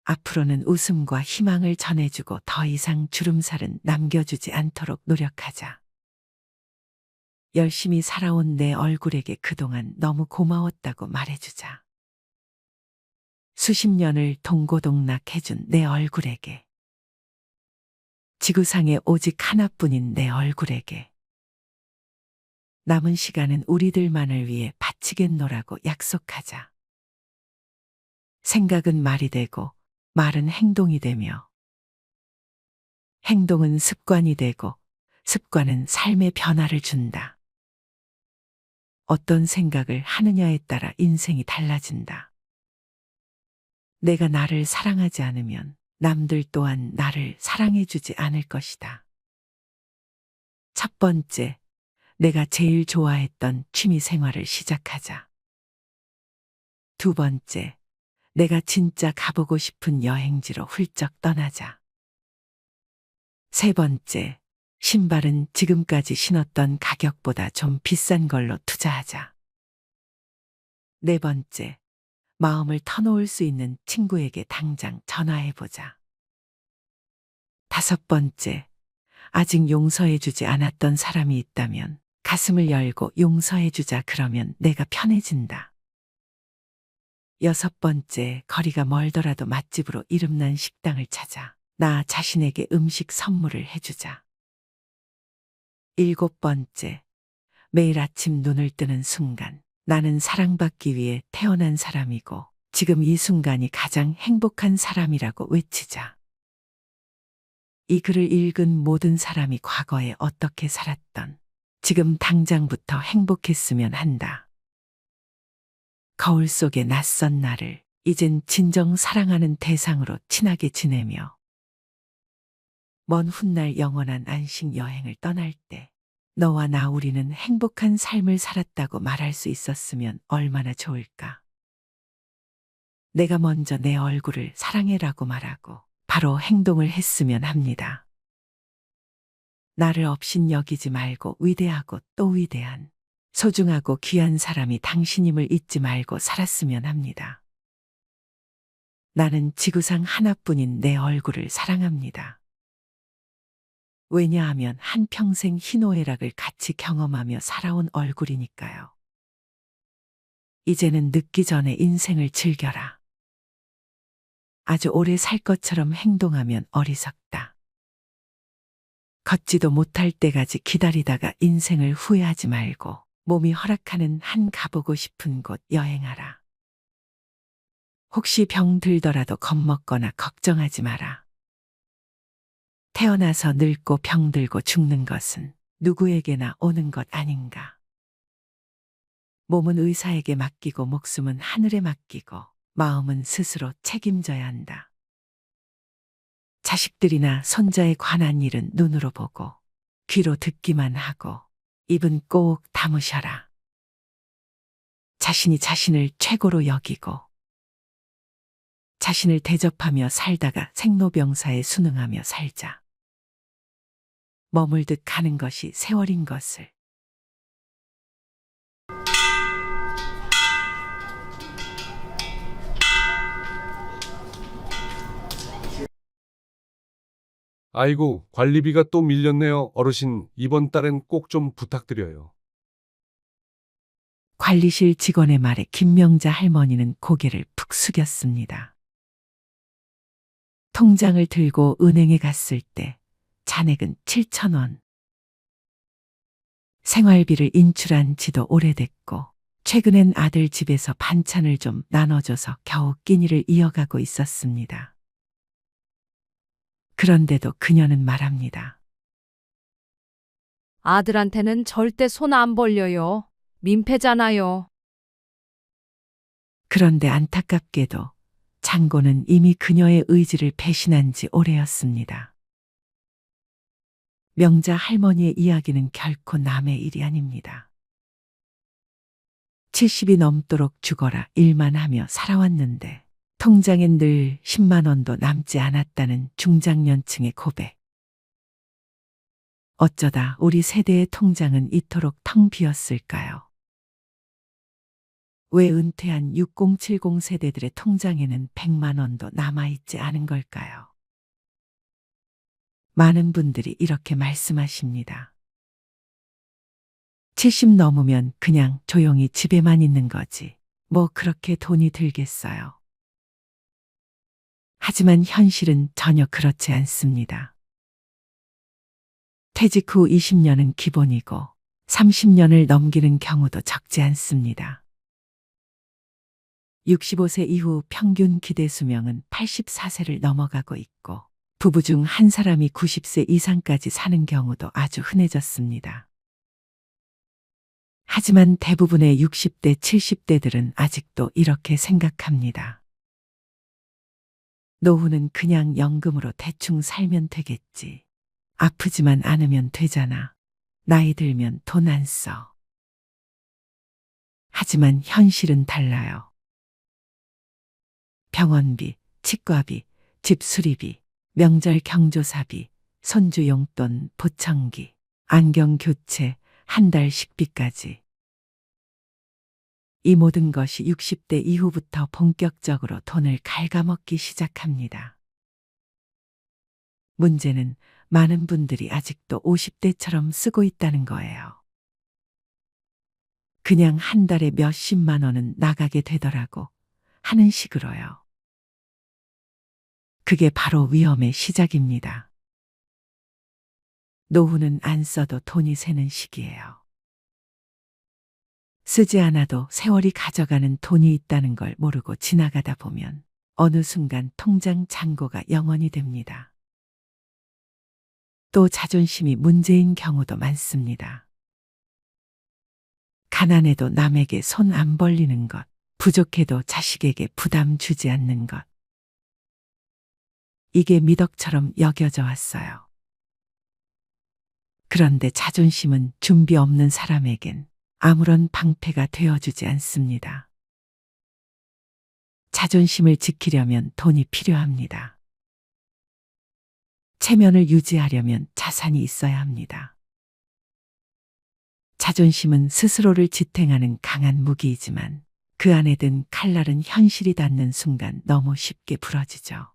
앞으로는 웃음과 희망을 전해주고 더 이상 주름살은 남겨주지 않도록 노력하자. 열심히 살아온 내 얼굴에게 그동안 너무 고마웠다고 말해주자. 수십 년을 동고동락해준 내 얼굴에게, 지구상에 오직 하나뿐인 내 얼굴에게, 남은 시간은 우리들만을 위해 바치겠노라고 약속하자. 생각은 말이 되고 말은 행동이 되며, 행동은 습관이 되고 습관은 삶의 변화를 준다. 어떤 생각을 하느냐에 따라 인생이 달라진다. 내가 나를 사랑하지 않으면 남들 또한 나를 사랑해주지 않을 것이다. 첫 번째, 내가 제일 좋아했던 취미 생활을 시작하자. 두 번째, 내가 진짜 가보고 싶은 여행지로 훌쩍 떠나자. 세 번째, 신발은 지금까지 신었던 가격보다 좀 비싼 걸로 투자하자. 네 번째, 마음을 터놓을 수 있는 친구에게 당장 전화해보자. 다섯 번째, 아직 용서해주지 않았던 사람이 있다면 가슴을 열고 용서해주자. 그러면 내가 편해진다. 여섯 번째, 거리가 멀더라도 맛집으로 이름난 식당을 찾아 나 자신에게 음식 선물을 해주자. 일곱 번째, 매일 아침 눈을 뜨는 순간 나는 사랑받기 위해 태어난 사람이고 지금 이 순간이 가장 행복한 사람이라고 외치자. 이 글을 읽은 모든 사람이 과거에 어떻게 살았던 지금 당장부터 행복했으면 한다. 거울 속의 낯선 나를 이젠 진정 사랑하는 대상으로 친하게 지내며 먼 훗날 영원한 안식 여행을 떠날 때 너와 나 우리는 행복한 삶을 살았다고 말할 수 있었으면 얼마나 좋을까. 내가 먼저 내 얼굴을 사랑해라고 말하고 바로 행동을 했으면 합니다. 나를 없인 여기지 말고 위대하고 또 위대한 소중하고 귀한 사람이 당신임을 잊지 말고 살았으면 합니다. 나는 지구상 하나뿐인 내 얼굴을 사랑합니다. 왜냐하면 한평생 희노애락을 같이 경험하며 살아온 얼굴이니까요. 이제는 늦기 전에 인생을 즐겨라. 아주 오래 살 것처럼 행동하면 어리석다. 걷지도 못할 때까지 기다리다가 인생을 후회하지 말고 몸이 허락하는 한 가보고 싶은 곳 여행하라. 혹시 병 들더라도 겁먹거나 걱정하지 마라. 태어나서 늙고 병들고 죽는 것은 누구에게나 오는 것 아닌가. 몸은 의사에게 맡기고 목숨은 하늘에 맡기고 마음은 스스로 책임져야 한다. 자식들이나 손자에 관한 일은 눈으로 보고 귀로 듣기만 하고 입은 꼭 다무셔라. 자신이 자신을 최고로 여기고 자신을 대접하며 살다가 생로병사에 순응하며 살자. 머물듯 가는 것이 세월인 것을. 아이고, 관리비가 또 밀렸네요. 어르신, 이번 달엔 꼭 좀 부탁드려요. 관리실 직원의 말에 김명자 할머니는 고개를 푹 숙였습니다. 통장을 들고 은행에 갔을 때 잔액은 7,000원. 생활비를 인출한 지도 오래됐고 최근엔 아들 집에서 반찬을 좀 나눠줘서 겨우 끼니를 이어가고 있었습니다. 그런데도 그녀는 말합니다. 아들한테는 절대 손 안 벌려요. 민폐잖아요. 그런데 안타깝게도 장고는 이미 그녀의 의지를 배신한 지 오래였습니다. 명자 할머니의 이야기는 결코 남의 일이 아닙니다. 70이 넘도록 죽어라 일만 하며 살아왔는데 통장엔 늘 10만 원도 남지 않았다는 중장년층의 고백. 어쩌다 우리 세대의 통장은 이토록 텅 비었을까요? 왜 은퇴한 6070 세대들의 통장에는 100만 원도 남아있지 않은 걸까요? 많은 분들이 이렇게 말씀하십니다. 70 넘으면 그냥 조용히 집에만 있는 거지. 뭐 그렇게 돈이 들겠어요. 하지만 현실은 전혀 그렇지 않습니다. 퇴직 후 20년은 기본이고 30년을 넘기는 경우도 적지 않습니다. 65세 이후 평균 기대 수명은 84세를 넘어가고 있고 부부 중 한 사람이 90세 이상까지 사는 경우도 아주 흔해졌습니다. 하지만 대부분의 60대, 70대들은 아직도 이렇게 생각합니다. 노후는 그냥 연금으로 대충 살면 되겠지. 아프지만 않으면 되잖아. 나이 들면 돈 안 써. 하지만 현실은 달라요. 병원비, 치과비, 집 수리비, 명절 경조사비, 손주 용돈, 보청기, 안경 교체, 한 달 식비까지. 이 모든 것이 60대 이후부터 본격적으로 돈을 갉아먹기 시작합니다. 문제는 많은 분들이 아직도 50대처럼 쓰고 있다는 거예요. 그냥 한 달에 몇십만 원은 나가게 되더라고 하는 식으로요. 그게 바로 위험의 시작입니다. 노후는 안 써도 돈이 새는 시기예요. 쓰지 않아도 세월이 가져가는 돈이 있다는 걸 모르고 지나가다 보면 어느 순간 통장 잔고가 0원이 됩니다. 또 자존심이 문제인 경우도 많습니다. 가난해도 남에게 손 안 벌리는 것, 부족해도 자식에게 부담 주지 않는 것. 이게 미덕처럼 여겨져 왔어요. 그런데 자존심은 준비 없는 사람에겐 아무런 방패가 되어주지 않습니다. 자존심을 지키려면 돈이 필요합니다. 체면을 유지하려면 자산이 있어야 합니다. 자존심은 스스로를 지탱하는 강한 무기이지만 그 안에 든 칼날은 현실이 닿는 순간 너무 쉽게 부러지죠.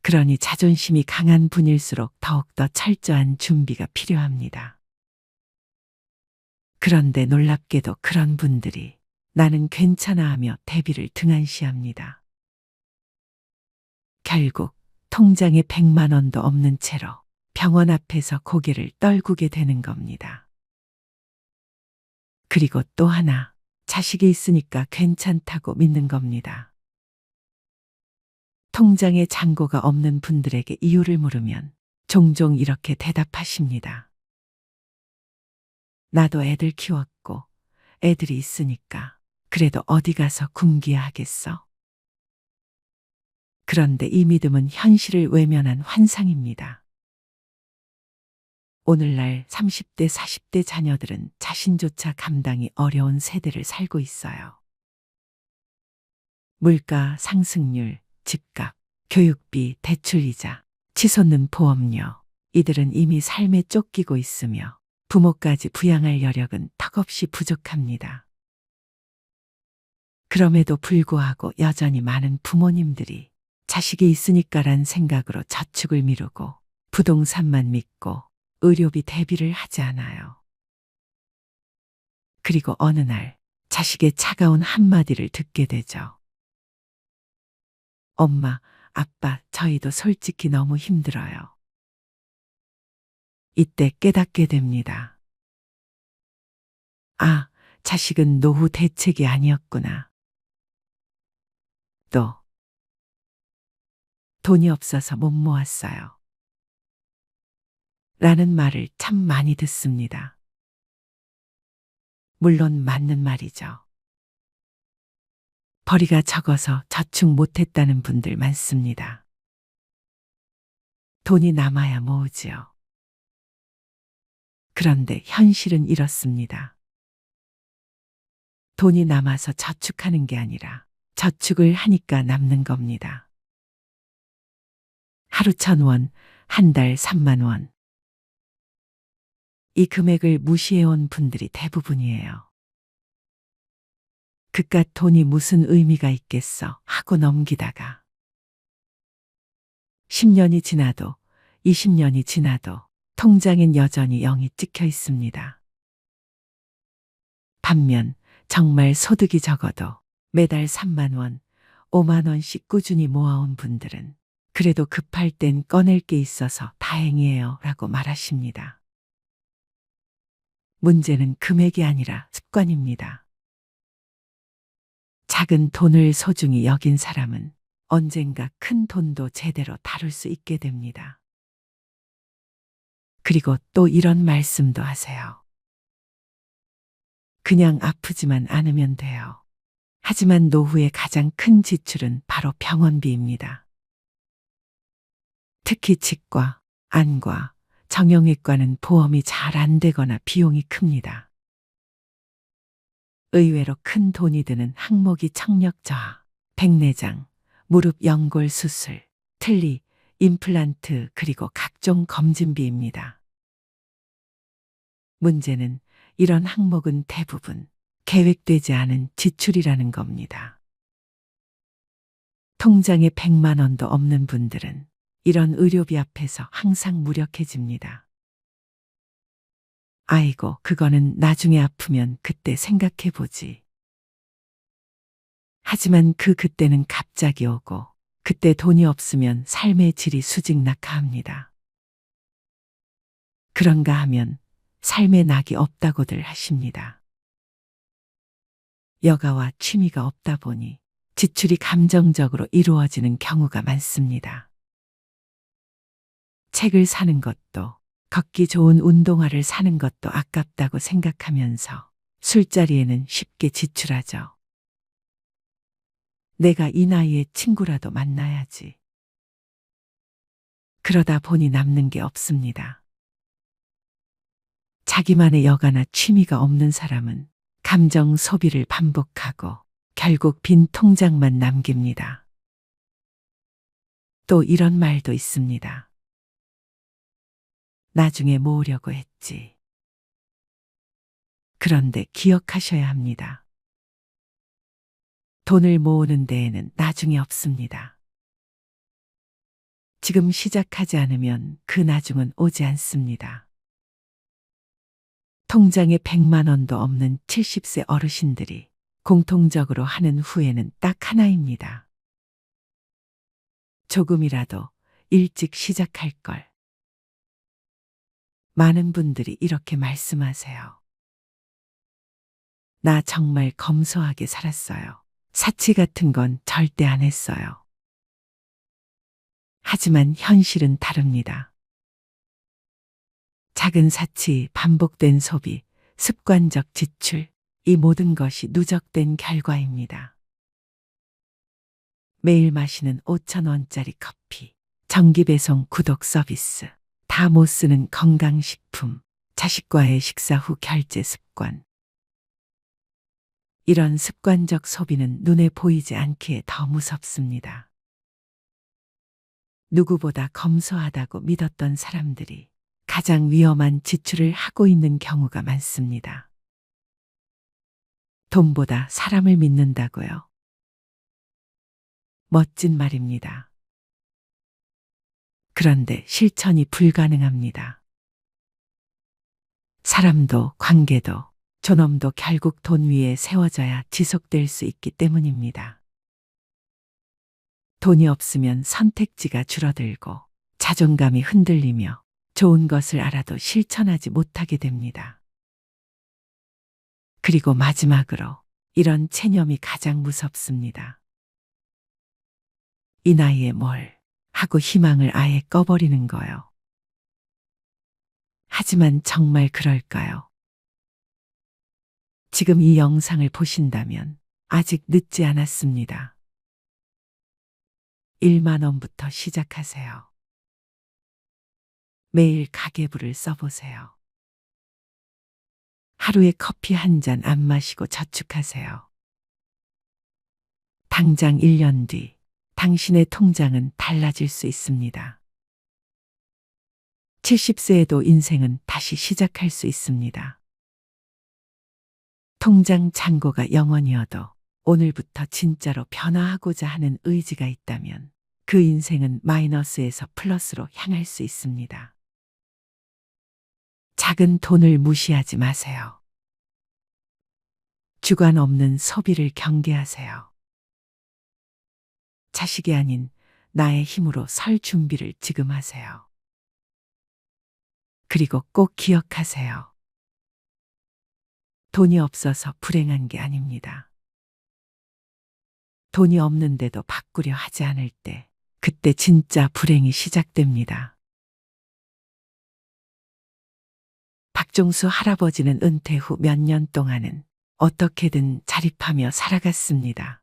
그러니 자존심이 강한 분일수록 더욱더 철저한 준비가 필요합니다. 그런데 놀랍게도 그런 분들이 나는 괜찮아 하며 대비를 등한시합니다. 결국 통장에 100만 원도 없는 채로 병원 앞에서 고개를 떨구게 되는 겁니다. 그리고 또 하나, 자식이 있으니까 괜찮다고 믿는 겁니다. 통장에 잔고가 없는 분들에게 이유를 물으면 종종 이렇게 대답하십니다. 나도 애들 키웠고 애들이 있으니까 그래도 어디 가서 굶기야 하겠어. 그런데 이 믿음은 현실을 외면한 환상입니다. 오늘날 30대, 40대 자녀들은 자신조차 감당이 어려운 세대를 살고 있어요. 물가 상승률, 집값, 교육비, 대출이자, 치솟는 보험료. 이들은 이미 삶에 쫓기고 있으며 부모까지 부양할 여력은 턱없이 부족합니다. 그럼에도 불구하고 여전히 많은 부모님들이 자식이 있으니까란 생각으로 저축을 미루고 부동산만 믿고 의료비 대비를 하지 않아요. 그리고 어느 날 자식의 차가운 한마디를 듣게 되죠. 엄마, 아빠, 저희도 솔직히 너무 힘들어요. 이때 깨닫게 됩니다. 아, 자식은 노후 대책이 아니었구나. 또, 돈이 없어서 못 모았어요. 라는 말을 참 많이 듣습니다. 물론 맞는 말이죠. 벌이가 적어서 저축 못했다는 분들 많습니다. 돈이 남아야 모으지요. 그런데 현실은 이렇습니다. 돈이 남아서 저축하는 게 아니라 저축을 하니까 남는 겁니다. 하루 1,000원, 한 달 3만 원. 이 금액을 무시해온 분들이 대부분이에요. 그깟 돈이 무슨 의미가 있겠어 하고 넘기다가 10년이 지나도 20년이 지나도 통장엔 여전히 0이 찍혀 있습니다. 반면 정말 소득이 적어도 매달 3만 원, 5만 원씩 꾸준히 모아온 분들은 그래도 급할 땐 꺼낼 게 있어서 다행이에요 라고 말하십니다. 문제는 금액이 아니라 습관입니다. 작은 돈을 소중히 여긴 사람은 언젠가 큰 돈도 제대로 다룰 수 있게 됩니다. 그리고 또 이런 말씀도 하세요. 그냥 아프지만 않으면 돼요. 하지만 노후의 가장 큰 지출은 바로 병원비입니다. 특히 치과, 안과, 정형외과는 보험이 잘 안 되거나 비용이 큽니다. 의외로 큰 돈이 드는 항목이 청력 저하, 백내장, 무릎 연골 수술, 틀니, 임플란트 그리고 각종 검진비입니다. 문제는 이런 항목은 대부분 계획되지 않은 지출이라는 겁니다. 통장에 100만 원도 없는 분들은 이런 의료비 앞에서 항상 무력해집니다. 아이고, 그거는 나중에 아프면 그때 생각해보지. 하지만 그때는 갑자기 오고 그때 돈이 없으면 삶의 질이 수직낙하합니다. 그런가 하면 삶의 낙이 없다고들 하십니다. 여가와 취미가 없다 보니 지출이 감정적으로 이루어지는 경우가 많습니다. 책을 사는 것도 걷기 좋은 운동화를 사는 것도 아깝다고 생각하면서 술자리에는 쉽게 지출하죠. 내가 이 나이에 친구라도 만나야지. 그러다 보니 남는 게 없습니다. 자기만의 여가나 취미가 없는 사람은 감정 소비를 반복하고 결국 빈 통장만 남깁니다. 또 이런 말도 있습니다. 나중에 모으려고 했지. 그런데 기억하셔야 합니다. 돈을 모으는 데에는 나중이 없습니다. 지금 시작하지 않으면 그 나중은 오지 않습니다. 통장에 100만 원도 없는 70세 어르신들이 공통적으로 하는 후회는 딱 하나입니다. 조금이라도 일찍 시작할 걸. 많은 분들이 이렇게 말씀하세요. 나 정말 검소하게 살았어요. 사치 같은 건 절대 안 했어요. 하지만 현실은 다릅니다. 작은 사치, 반복된 소비, 습관적 지출, 이 모든 것이 누적된 결과입니다. 매일 마시는 5,000원짜리 커피, 정기배송 구독 서비스, 다 못 쓰는 건강식품, 자식과의 식사 후 결제 습관. 이런 습관적 소비는 눈에 보이지 않기에 더 무섭습니다. 누구보다 검소하다고 믿었던 사람들이 가장 위험한 지출을 하고 있는 경우가 많습니다. 돈보다 사람을 믿는다고요. 멋진 말입니다. 그런데 실천이 불가능합니다. 사람도 관계도 존엄도 결국 돈 위에 세워져야 지속될 수 있기 때문입니다. 돈이 없으면 선택지가 줄어들고 자존감이 흔들리며 좋은 것을 알아도 실천하지 못하게 됩니다. 그리고 마지막으로 이런 체념이 가장 무섭습니다. 이 나이에 뭘 하고 희망을 아예 꺼버리는 거요. 하지만 정말 그럴까요? 지금 이 영상을 보신다면 아직 늦지 않았습니다. 1만 원부터 시작하세요. 매일 가계부를 써보세요. 하루에 커피 한 잔 안 마시고 저축하세요. 당장 1년 뒤 당신의 통장은 달라질 수 있습니다. 70세에도 인생은 다시 시작할 수 있습니다. 통장 잔고가 0원이어도 오늘부터 진짜로 변화하고자 하는 의지가 있다면 그 인생은 마이너스에서 플러스로 향할 수 있습니다. 작은 돈을 무시하지 마세요. 주관 없는 소비를 경계하세요. 자식이 아닌 나의 힘으로 설 준비를 지금 하세요. 그리고 꼭 기억하세요. 돈이 없어서 불행한 게 아닙니다. 돈이 없는데도 바꾸려 하지 않을 때, 그때 진짜 불행이 시작됩니다. 박종수 할아버지는 은퇴 후 몇 년 동안은 어떻게든 자립하며 살아갔습니다.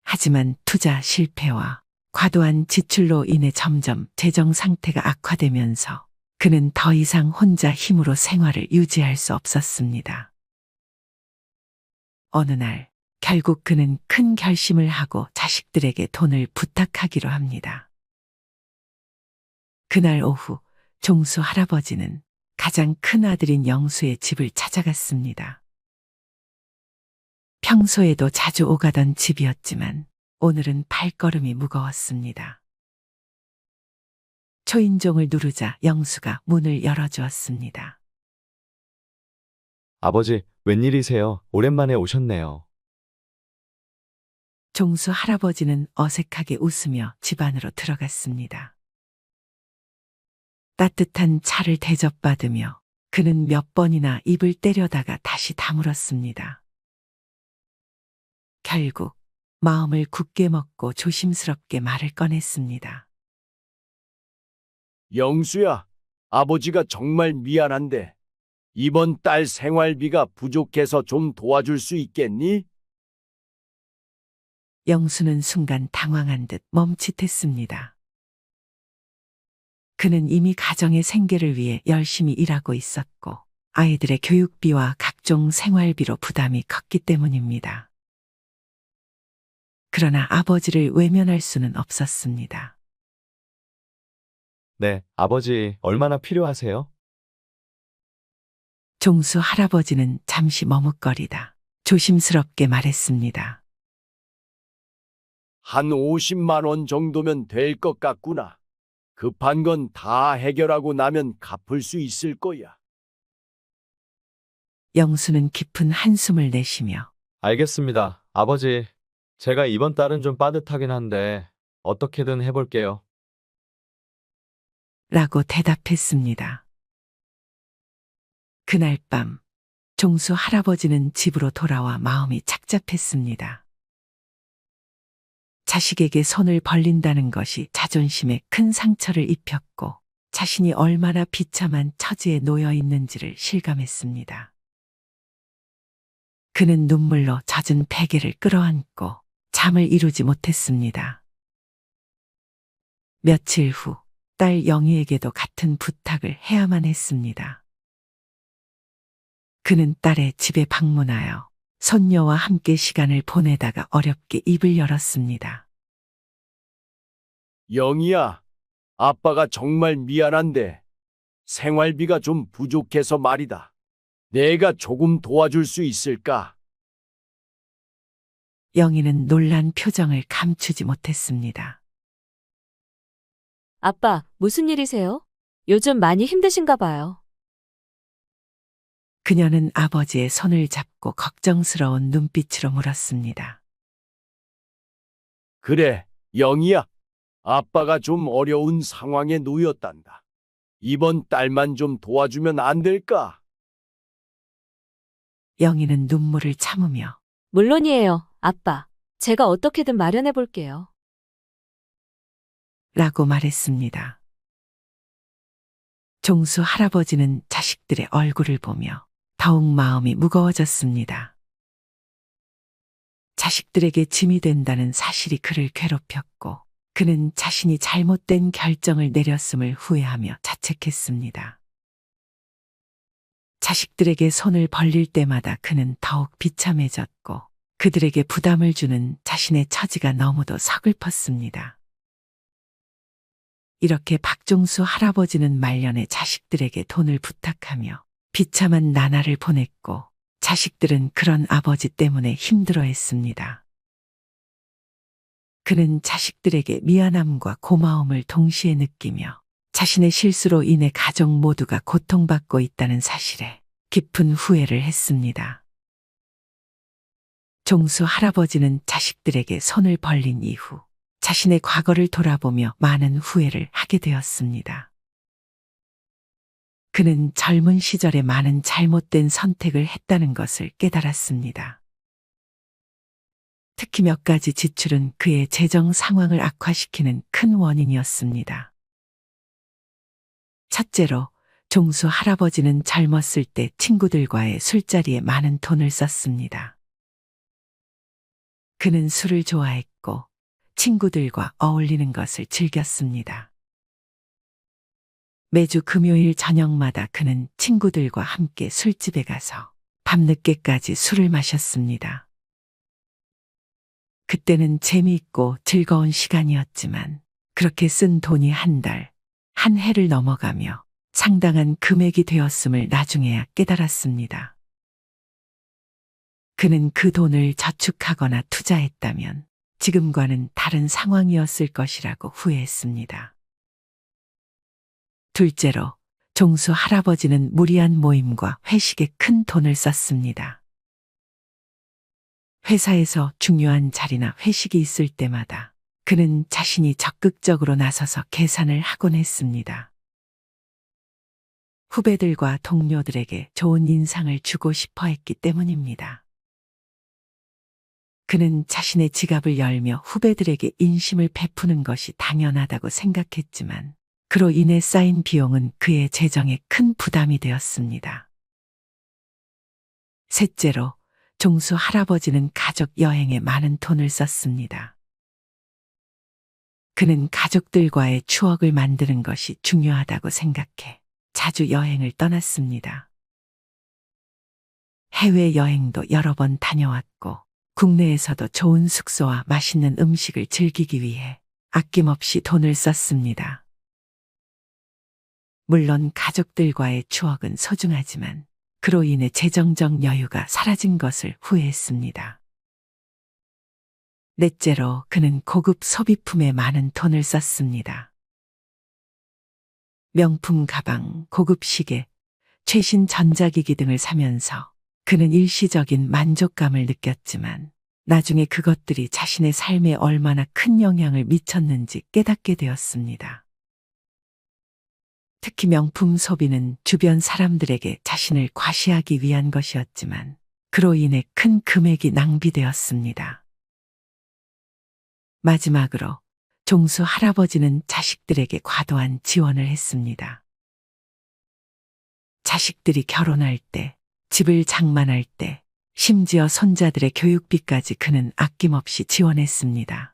하지만 투자 실패와 과도한 지출로 인해 점점 재정 상태가 악화되면서 그는 더 이상 혼자 힘으로 생활을 유지할 수 없었습니다. 어느 날 결국 그는 큰 결심을 하고 자식들에게 돈을 부탁하기로 합니다. 그날 오후 종수 할아버지는 가장 큰 아들인 영수의 집을 찾아갔습니다. 평소에도 자주 오가던 집이었지만 오늘은 발걸음이 무거웠습니다. 초인종을 누르자 영수가 문을 열어주었습니다. 아버지, 웬일이세요? 오랜만에 오셨네요. 종수 할아버지는 어색하게 웃으며 집 안으로 들어갔습니다. 따뜻한 차를 대접받으며 그는 몇 번이나 입을 때려다가 다시 다물었습니다. 결국 마음을 굳게 먹고 조심스럽게 말을 꺼냈습니다. 영수야, 아버지가 정말 미안한데 이번 달 생활비가 부족해서 좀 도와줄 수 있겠니? 영수는 순간 당황한 듯 멈칫했습니다. 그는 이미 가정의 생계를 위해 열심히 일하고 있었고 아이들의 교육비와 각종 생활비로 부담이 컸기 때문입니다. 그러나 아버지를 외면할 수는 없었습니다. 네, 아버지, 얼마나 필요하세요? 종수 할아버지는 잠시 머뭇거리다 조심스럽게 말했습니다. 한 50만 원 정도면 될 것 같구나. 급한 건 다 해결하고 나면 갚을 수 있을 거야. 영수는 깊은 한숨을 내쉬며 알겠습니다. 아버지, 제가 이번 달은 좀 빠듯하긴 한데 어떻게든 해볼게요. 라고 대답했습니다. 그날 밤 종수 할아버지는 집으로 돌아와 마음이 착잡했습니다. 자식에게 손을 벌린다는 것이 자존심에 큰 상처를 입혔고 자신이 얼마나 비참한 처지에 놓여 있는지를 실감했습니다. 그는 눈물로 젖은 베개를 끌어안고 잠을 이루지 못했습니다. 며칠 후 딸 영희에게도 같은 부탁을 해야만 했습니다. 그는 딸의 집에 방문하여 손녀와 함께 시간을 보내다가 어렵게 입을 열었습니다. 영희야, 아빠가 정말 미안한데 생활비가 좀 부족해서 말이다. 내가 조금 도와줄 수 있을까? 영희는 놀란 표정을 감추지 못했습니다. 아빠, 무슨 일이세요? 요즘 많이 힘드신가 봐요. 그녀는 아버지의 손을 잡고 걱정스러운 눈빛으로 물었습니다. 그래, 영희야. 아빠가 좀 어려운 상황에 놓였단다. 이번 달만 좀 도와주면 안 될까? 영희는 눈물을 참으며 물론이에요, 아빠. 제가 어떻게든 마련해 볼게요. 라고 말했습니다. 종수 할아버지는 자식들의 얼굴을 보며 더욱 마음이 무거워졌습니다. 자식들에게 짐이 된다는 사실이 그를 괴롭혔고 그는 자신이 잘못된 결정을 내렸음을 후회하며 자책했습니다. 자식들에게 손을 벌릴 때마다 그는 더욱 비참해졌고 그들에게 부담을 주는 자신의 처지가 너무도 서글펐습니다. 이렇게 박종수 할아버지는 말년에 자식들에게 돈을 부탁하며 비참한 나날을 보냈고 자식들은 그런 아버지 때문에 힘들어했습니다. 그는 자식들에게 미안함과 고마움을 동시에 느끼며 자신의 실수로 인해 가족 모두가 고통받고 있다는 사실에 깊은 후회를 했습니다. 종수 할아버지는 자식들에게 손을 벌린 이후 자신의 과거를 돌아보며 많은 후회를 하게 되었습니다. 그는 젊은 시절에 많은 잘못된 선택을 했다는 것을 깨달았습니다. 특히 몇 가지 지출은 그의 재정 상황을 악화시키는 큰 원인이었습니다. 첫째로, 종수 할아버지는 젊었을 때 친구들과의 술자리에 많은 돈을 썼습니다. 그는 술을 좋아했고 친구들과 어울리는 것을 즐겼습니다. 매주 금요일 저녁마다 그는 친구들과 함께 술집에 가서 밤늦게까지 술을 마셨습니다. 그때는 재미있고 즐거운 시간이었지만 그렇게 쓴 돈이 한 달, 한 해를 넘어가며 상당한 금액이 되었음을 나중에야 깨달았습니다. 그는 그 돈을 저축하거나 투자했다면 지금과는 다른 상황이었을 것이라고 후회했습니다. 둘째로, 종수 할아버지는 무리한 모임과 회식에 큰 돈을 썼습니다. 회사에서 중요한 자리나 회식이 있을 때마다 그는 자신이 적극적으로 나서서 계산을 하곤 했습니다. 후배들과 동료들에게 좋은 인상을 주고 싶어 했기 때문입니다. 그는 자신의 지갑을 열며 후배들에게 인심을 베푸는 것이 당연하다고 생각했지만 그로 인해 쌓인 비용은 그의 재정에 큰 부담이 되었습니다. 셋째로, 종수 할아버지는 가족 여행에 많은 돈을 썼습니다. 그는 가족들과의 추억을 만드는 것이 중요하다고 생각해 자주 여행을 떠났습니다. 해외여행도 여러 번 다녀왔고 국내에서도 좋은 숙소와 맛있는 음식을 즐기기 위해 아낌없이 돈을 썼습니다. 물론 가족들과의 추억은 소중하지만 그로 인해 재정적 여유가 사라진 것을 후회했습니다. 넷째로, 그는 고급 소비품에 많은 돈을 썼습니다. 명품 가방, 고급 시계, 최신 전자기기 등을 사면서 그는 일시적인 만족감을 느꼈지만 나중에 그것들이 자신의 삶에 얼마나 큰 영향을 미쳤는지 깨닫게 되었습니다. 특히 명품 소비는 주변 사람들에게 자신을 과시하기 위한 것이었지만 그로 인해 큰 금액이 낭비되었습니다. 마지막으로 종수 할아버지는 자식들에게 과도한 지원을 했습니다. 자식들이 결혼할 때, 집을 장만할 때, 심지어 손자들의 교육비까지 그는 아낌없이 지원했습니다.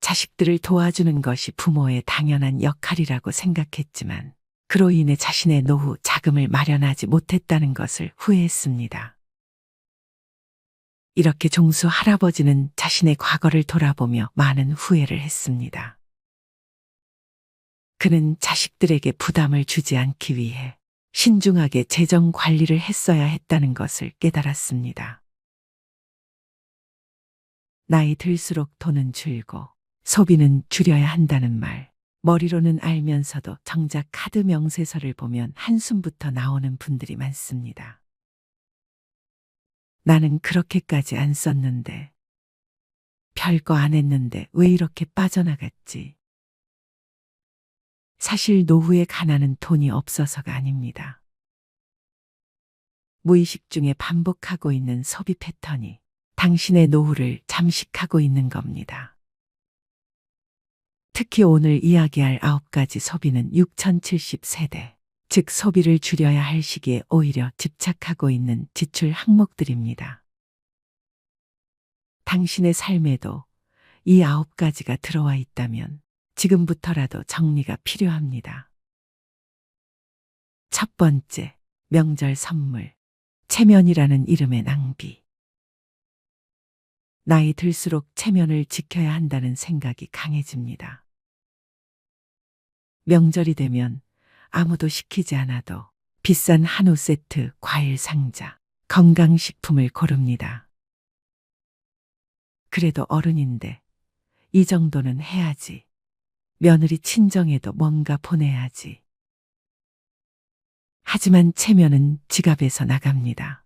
자식들을 도와주는 것이 부모의 당연한 역할이라고 생각했지만 그로 인해 자신의 노후 자금을 마련하지 못했다는 것을 후회했습니다. 이렇게 종수 할아버지는 자신의 과거를 돌아보며 많은 후회를 했습니다. 그는 자식들에게 부담을 주지 않기 위해 신중하게 재정 관리를 했어야 했다는 것을 깨달았습니다. 나이 들수록 돈은 줄고 소비는 줄여야 한다는 말, 머리로는 알면서도 정작 카드 명세서를 보면 한숨부터 나오는 분들이 많습니다. 나는 그렇게까지 안 썼는데, 별거 안 했는데 왜 이렇게 빠져나갔지? 사실 노후의 가난은 돈이 없어서가 아닙니다. 무의식 중에 반복하고 있는 소비 패턴이 당신의 노후를 잠식하고 있는 겁니다. 특히 오늘 이야기할 9가지 소비는 6070세대, 즉 소비를 줄여야 할 시기에 오히려 집착하고 있는 지출 항목들입니다. 당신의 삶에도 이 9가지가 들어와 있다면 지금부터라도 정리가 필요합니다. 첫 번째, 명절 선물. 체면이라는 이름의 낭비. 나이 들수록 체면을 지켜야 한다는 생각이 강해집니다. 명절이 되면 아무도 시키지 않아도 비싼 한우 세트, 과일 상자, 건강식품을 고릅니다. 그래도 어른인데 이 정도는 해야지. 며느리 친정에도 뭔가 보내야지. 하지만 체면은 지갑에서 나갑니다.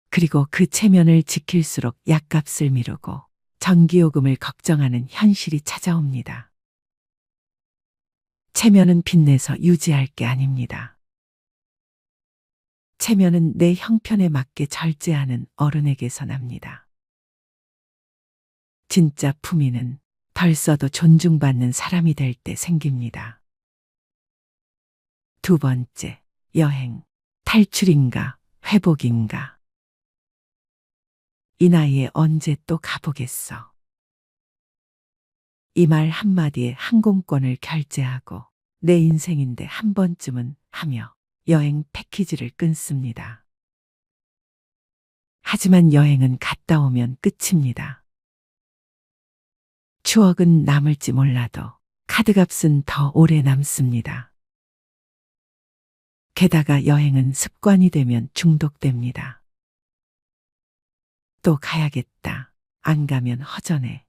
그리고 그 체면을 지킬수록 약값을 미루고 전기요금을 걱정하는 현실이 찾아옵니다. 체면은 빚내서 유지할 게 아닙니다. 체면은 내 형편에 맞게 절제하는 어른에게서 납니다. 진짜 품위는 덜 써도 존중받는 사람이 될 때 생깁니다. 두 번째, 여행. 탈출인가, 회복인가. 이 나이에 언제 또 가보겠어. 이 말 한마디에 항공권을 결제하고 내 인생인데 한 번쯤은 하며 여행 패키지를 끊습니다. 하지만 여행은 갔다 오면 끝입니다. 추억은 남을지 몰라도 카드값은 더 오래 남습니다. 게다가 여행은 습관이 되면 중독됩니다. 또 가야겠다. 안 가면 허전해.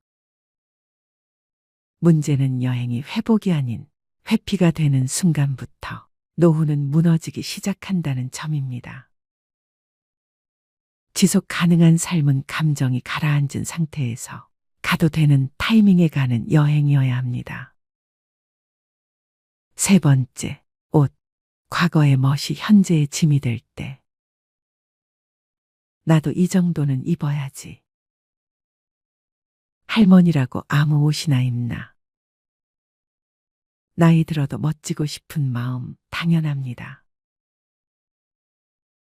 문제는 여행이 회복이 아닌 회피가 되는 순간부터 노후는 무너지기 시작한다는 점입니다. 지속 가능한 삶은 감정이 가라앉은 상태에서 가도 되는 타이밍에 가는 여행이어야 합니다. 세 번째, 옷. 과거의 멋이 현재의 짐이 될 때. 나도 이 정도는 입어야지. 할머니라고 아무 옷이나 입나. 나이 들어도 멋지고 싶은 마음 당연합니다.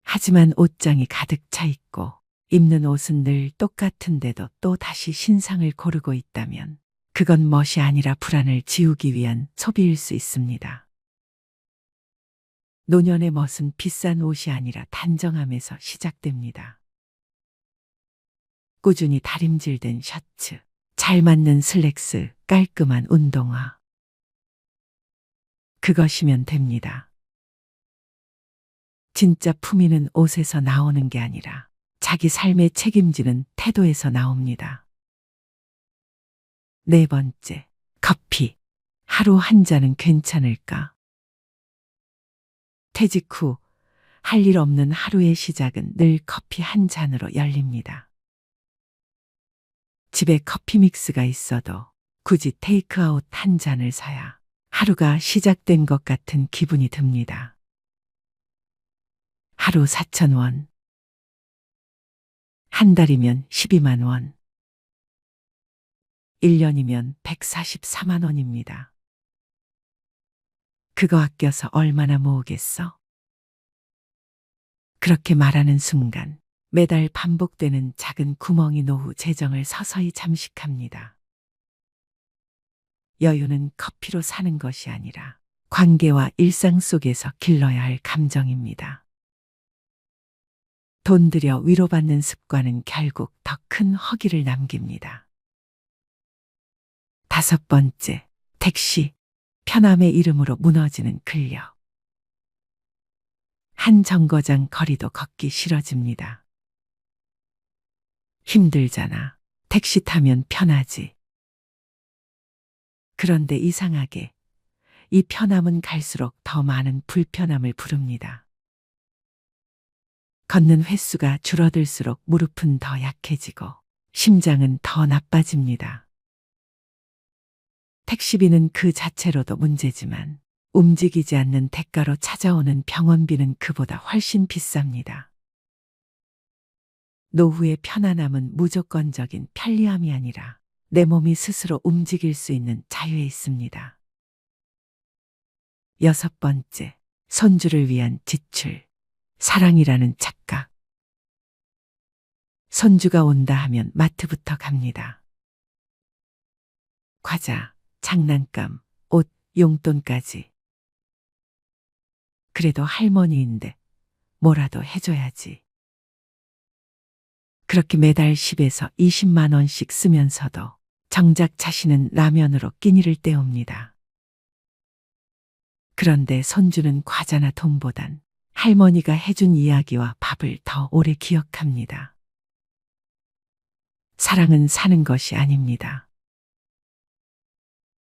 하지만 옷장이 가득 차 있고 입는 옷은 늘 똑같은데도 또 다시 신상을 고르고 있다면 그건 멋이 아니라 불안을 지우기 위한 소비일 수 있습니다. 노년의 멋은 비싼 옷이 아니라 단정함에서 시작됩니다. 꾸준히 다림질된 셔츠, 잘 맞는 슬랙스, 깔끔한 운동화. 그것이면 됩니다. 진짜 품위는 옷에서 나오는 게 아니라 자기 삶에 책임지는 태도에서 나옵니다. 네 번째, 커피. 하루 한 잔은 괜찮을까? 퇴직 후 할 일 없는 하루의 시작은 늘 커피 한 잔으로 열립니다. 집에 커피 믹스가 있어도 굳이 테이크아웃 한 잔을 사야 하루가 시작된 것 같은 기분이 듭니다. 하루 4,000원. 한 달이면 12만 원. 1년이면 144만 원입니다. 그거 아껴서 얼마나 모으겠어? 그렇게 말하는 순간 매달 반복되는 작은 구멍이 노후 재정을 서서히 잠식합니다. 여유는 커피로 사는 것이 아니라 관계와 일상 속에서 길러야 할 감정입니다. 돈 들여 위로받는 습관은 결국 더 큰 허기를 남깁니다. 다섯 번째, 택시. 편함의 이름으로 무너지는 근력. 한 정거장 거리도 걷기 싫어집니다. 힘들잖아. 택시 타면 편하지. 그런데 이상하게 이 편함은 갈수록 더 많은 불편함을 부릅니다. 걷는 횟수가 줄어들수록 무릎은 더 약해지고 심장은 더 나빠집니다. 택시비는 그 자체로도 문제지만 움직이지 않는 대가로 찾아오는 병원비는 그보다 훨씬 비쌉니다. 노후의 편안함은 무조건적인 편리함이 아니라 내 몸이 스스로 움직일 수 있는 자유에 있습니다. 6번째, 손주를 위한 지출. 사랑이라는 착각. 손주가 온다 하면 마트부터 갑니다. 과자, 장난감, 옷, 용돈까지. 그래도 할머니인데 뭐라도 해줘야지. 그렇게 매달 10에서 20만 원씩 쓰면서도 정작 자신은 라면으로 끼니를 때웁니다. 그런데 손주는 과자나 돈보단 할머니가 해준 이야기와 밥을 더 오래 기억합니다. 사랑은 사는 것이 아닙니다.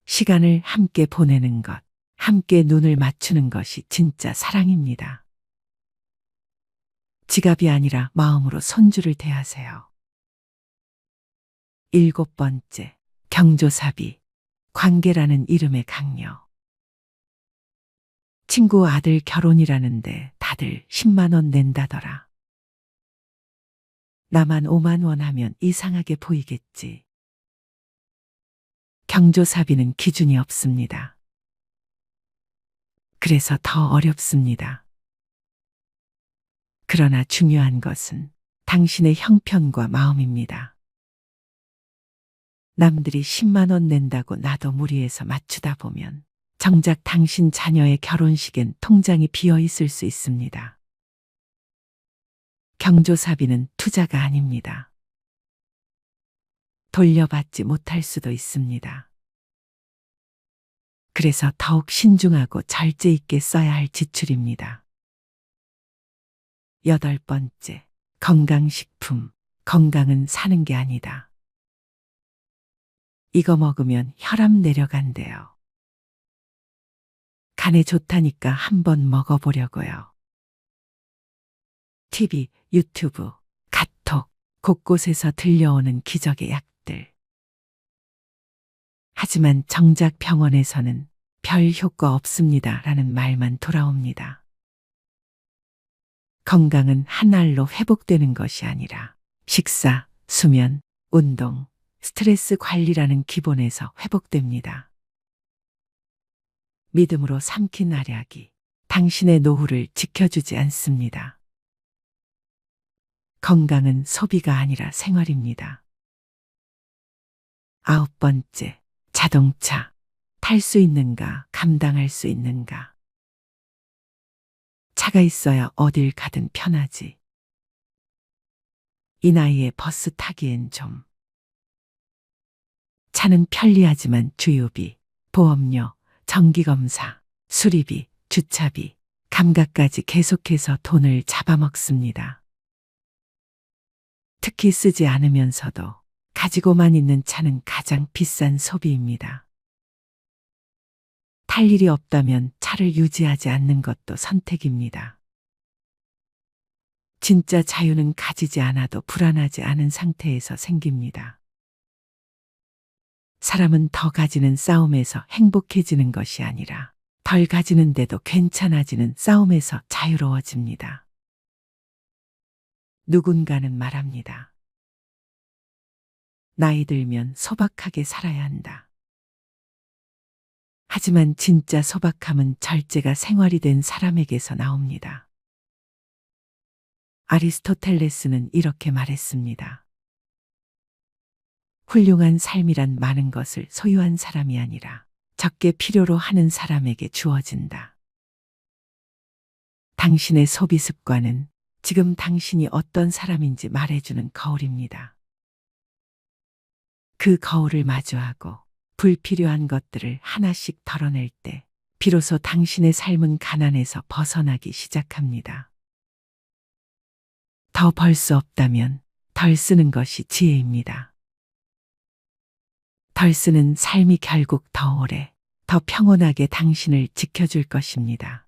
시간을 함께 보내는 것, 함께 눈을 맞추는 것이 진짜 사랑입니다. 지갑이 아니라 마음으로 손주를 대하세요. 7번째, 경조사비. 관계라는 이름의 강요. 친구 아들 결혼이라는데 다들 10만 원 낸다더라. 나만 5만 원 하면 이상하게 보이겠지. 경조사비는 기준이 없습니다. 그래서 더 어렵습니다. 그러나 중요한 것은 당신의 형편과 마음입니다. 남들이 10만 원 낸다고 나도 무리해서 맞추다 보면 정작 당신 자녀의 결혼식엔 통장이 비어 있을 수 있습니다. 경조사비는 투자가 아닙니다. 돌려받지 못할 수도 있습니다. 그래서 더욱 신중하고 절제 있게 써야 할 지출입니다. 8번째, 건강식품. 건강은 사는 게 아니다. 이거 먹으면 혈압 내려간대요. 간에 좋다니까 한번 먹어보려고요. TV, 유튜브, 카톡, 곳곳에서 들려오는 기적의 약들. 하지만 정작 병원에서는 별 효과 없습니다 라는 말만 돌아옵니다. 건강은 한 알로 회복되는 것이 아니라 식사, 수면, 운동, 스트레스 관리라는 기본에서 회복됩니다. 믿음으로 삼킨 알약이 당신의 노후를 지켜주지 않습니다. 건강은 소비가 아니라 생활입니다. 9번째, 자동차. 탈 수 있는가, 감당할 수 있는가. 차가 있어야 어딜 가든 편하지. 이 나이에 버스 타기엔 좀. 차는 편리하지만 주유비, 보험료, 정기검사, 수리비, 주차비, 감가까지 계속해서 돈을 잡아먹습니다. 특히 쓰지 않으면서도 가지고만 있는 차는 가장 비싼 소비입니다. 탈 일이 없다면 차를 유지하지 않는 것도 선택입니다. 진짜 자유는 가지지 않아도 불안하지 않은 상태에서 생깁니다. 사람은 더 가지는 싸움에서 행복해지는 것이 아니라 덜 가지는데도 괜찮아지는 싸움에서 자유로워집니다. 누군가는 말합니다. 나이 들면 소박하게 살아야 한다. 하지만 진짜 소박함은 절제가 생활이 된 사람에게서 나옵니다. 아리스토텔레스는 이렇게 말했습니다. 훌륭한 삶이란 많은 것을 소유한 사람이 아니라 적게 필요로 하는 사람에게 주어진다. 당신의 소비 습관은 지금 당신이 어떤 사람인지 말해주는 거울입니다. 그 거울을 마주하고 불필요한 것들을 하나씩 덜어낼 때 비로소 당신의 삶은 가난에서 벗어나기 시작합니다. 더 벌 수 없다면 덜 쓰는 것이 지혜입니다. 덜 쓰는 삶이 결국 더 오래, 더 평온하게 당신을 지켜줄 것입니다.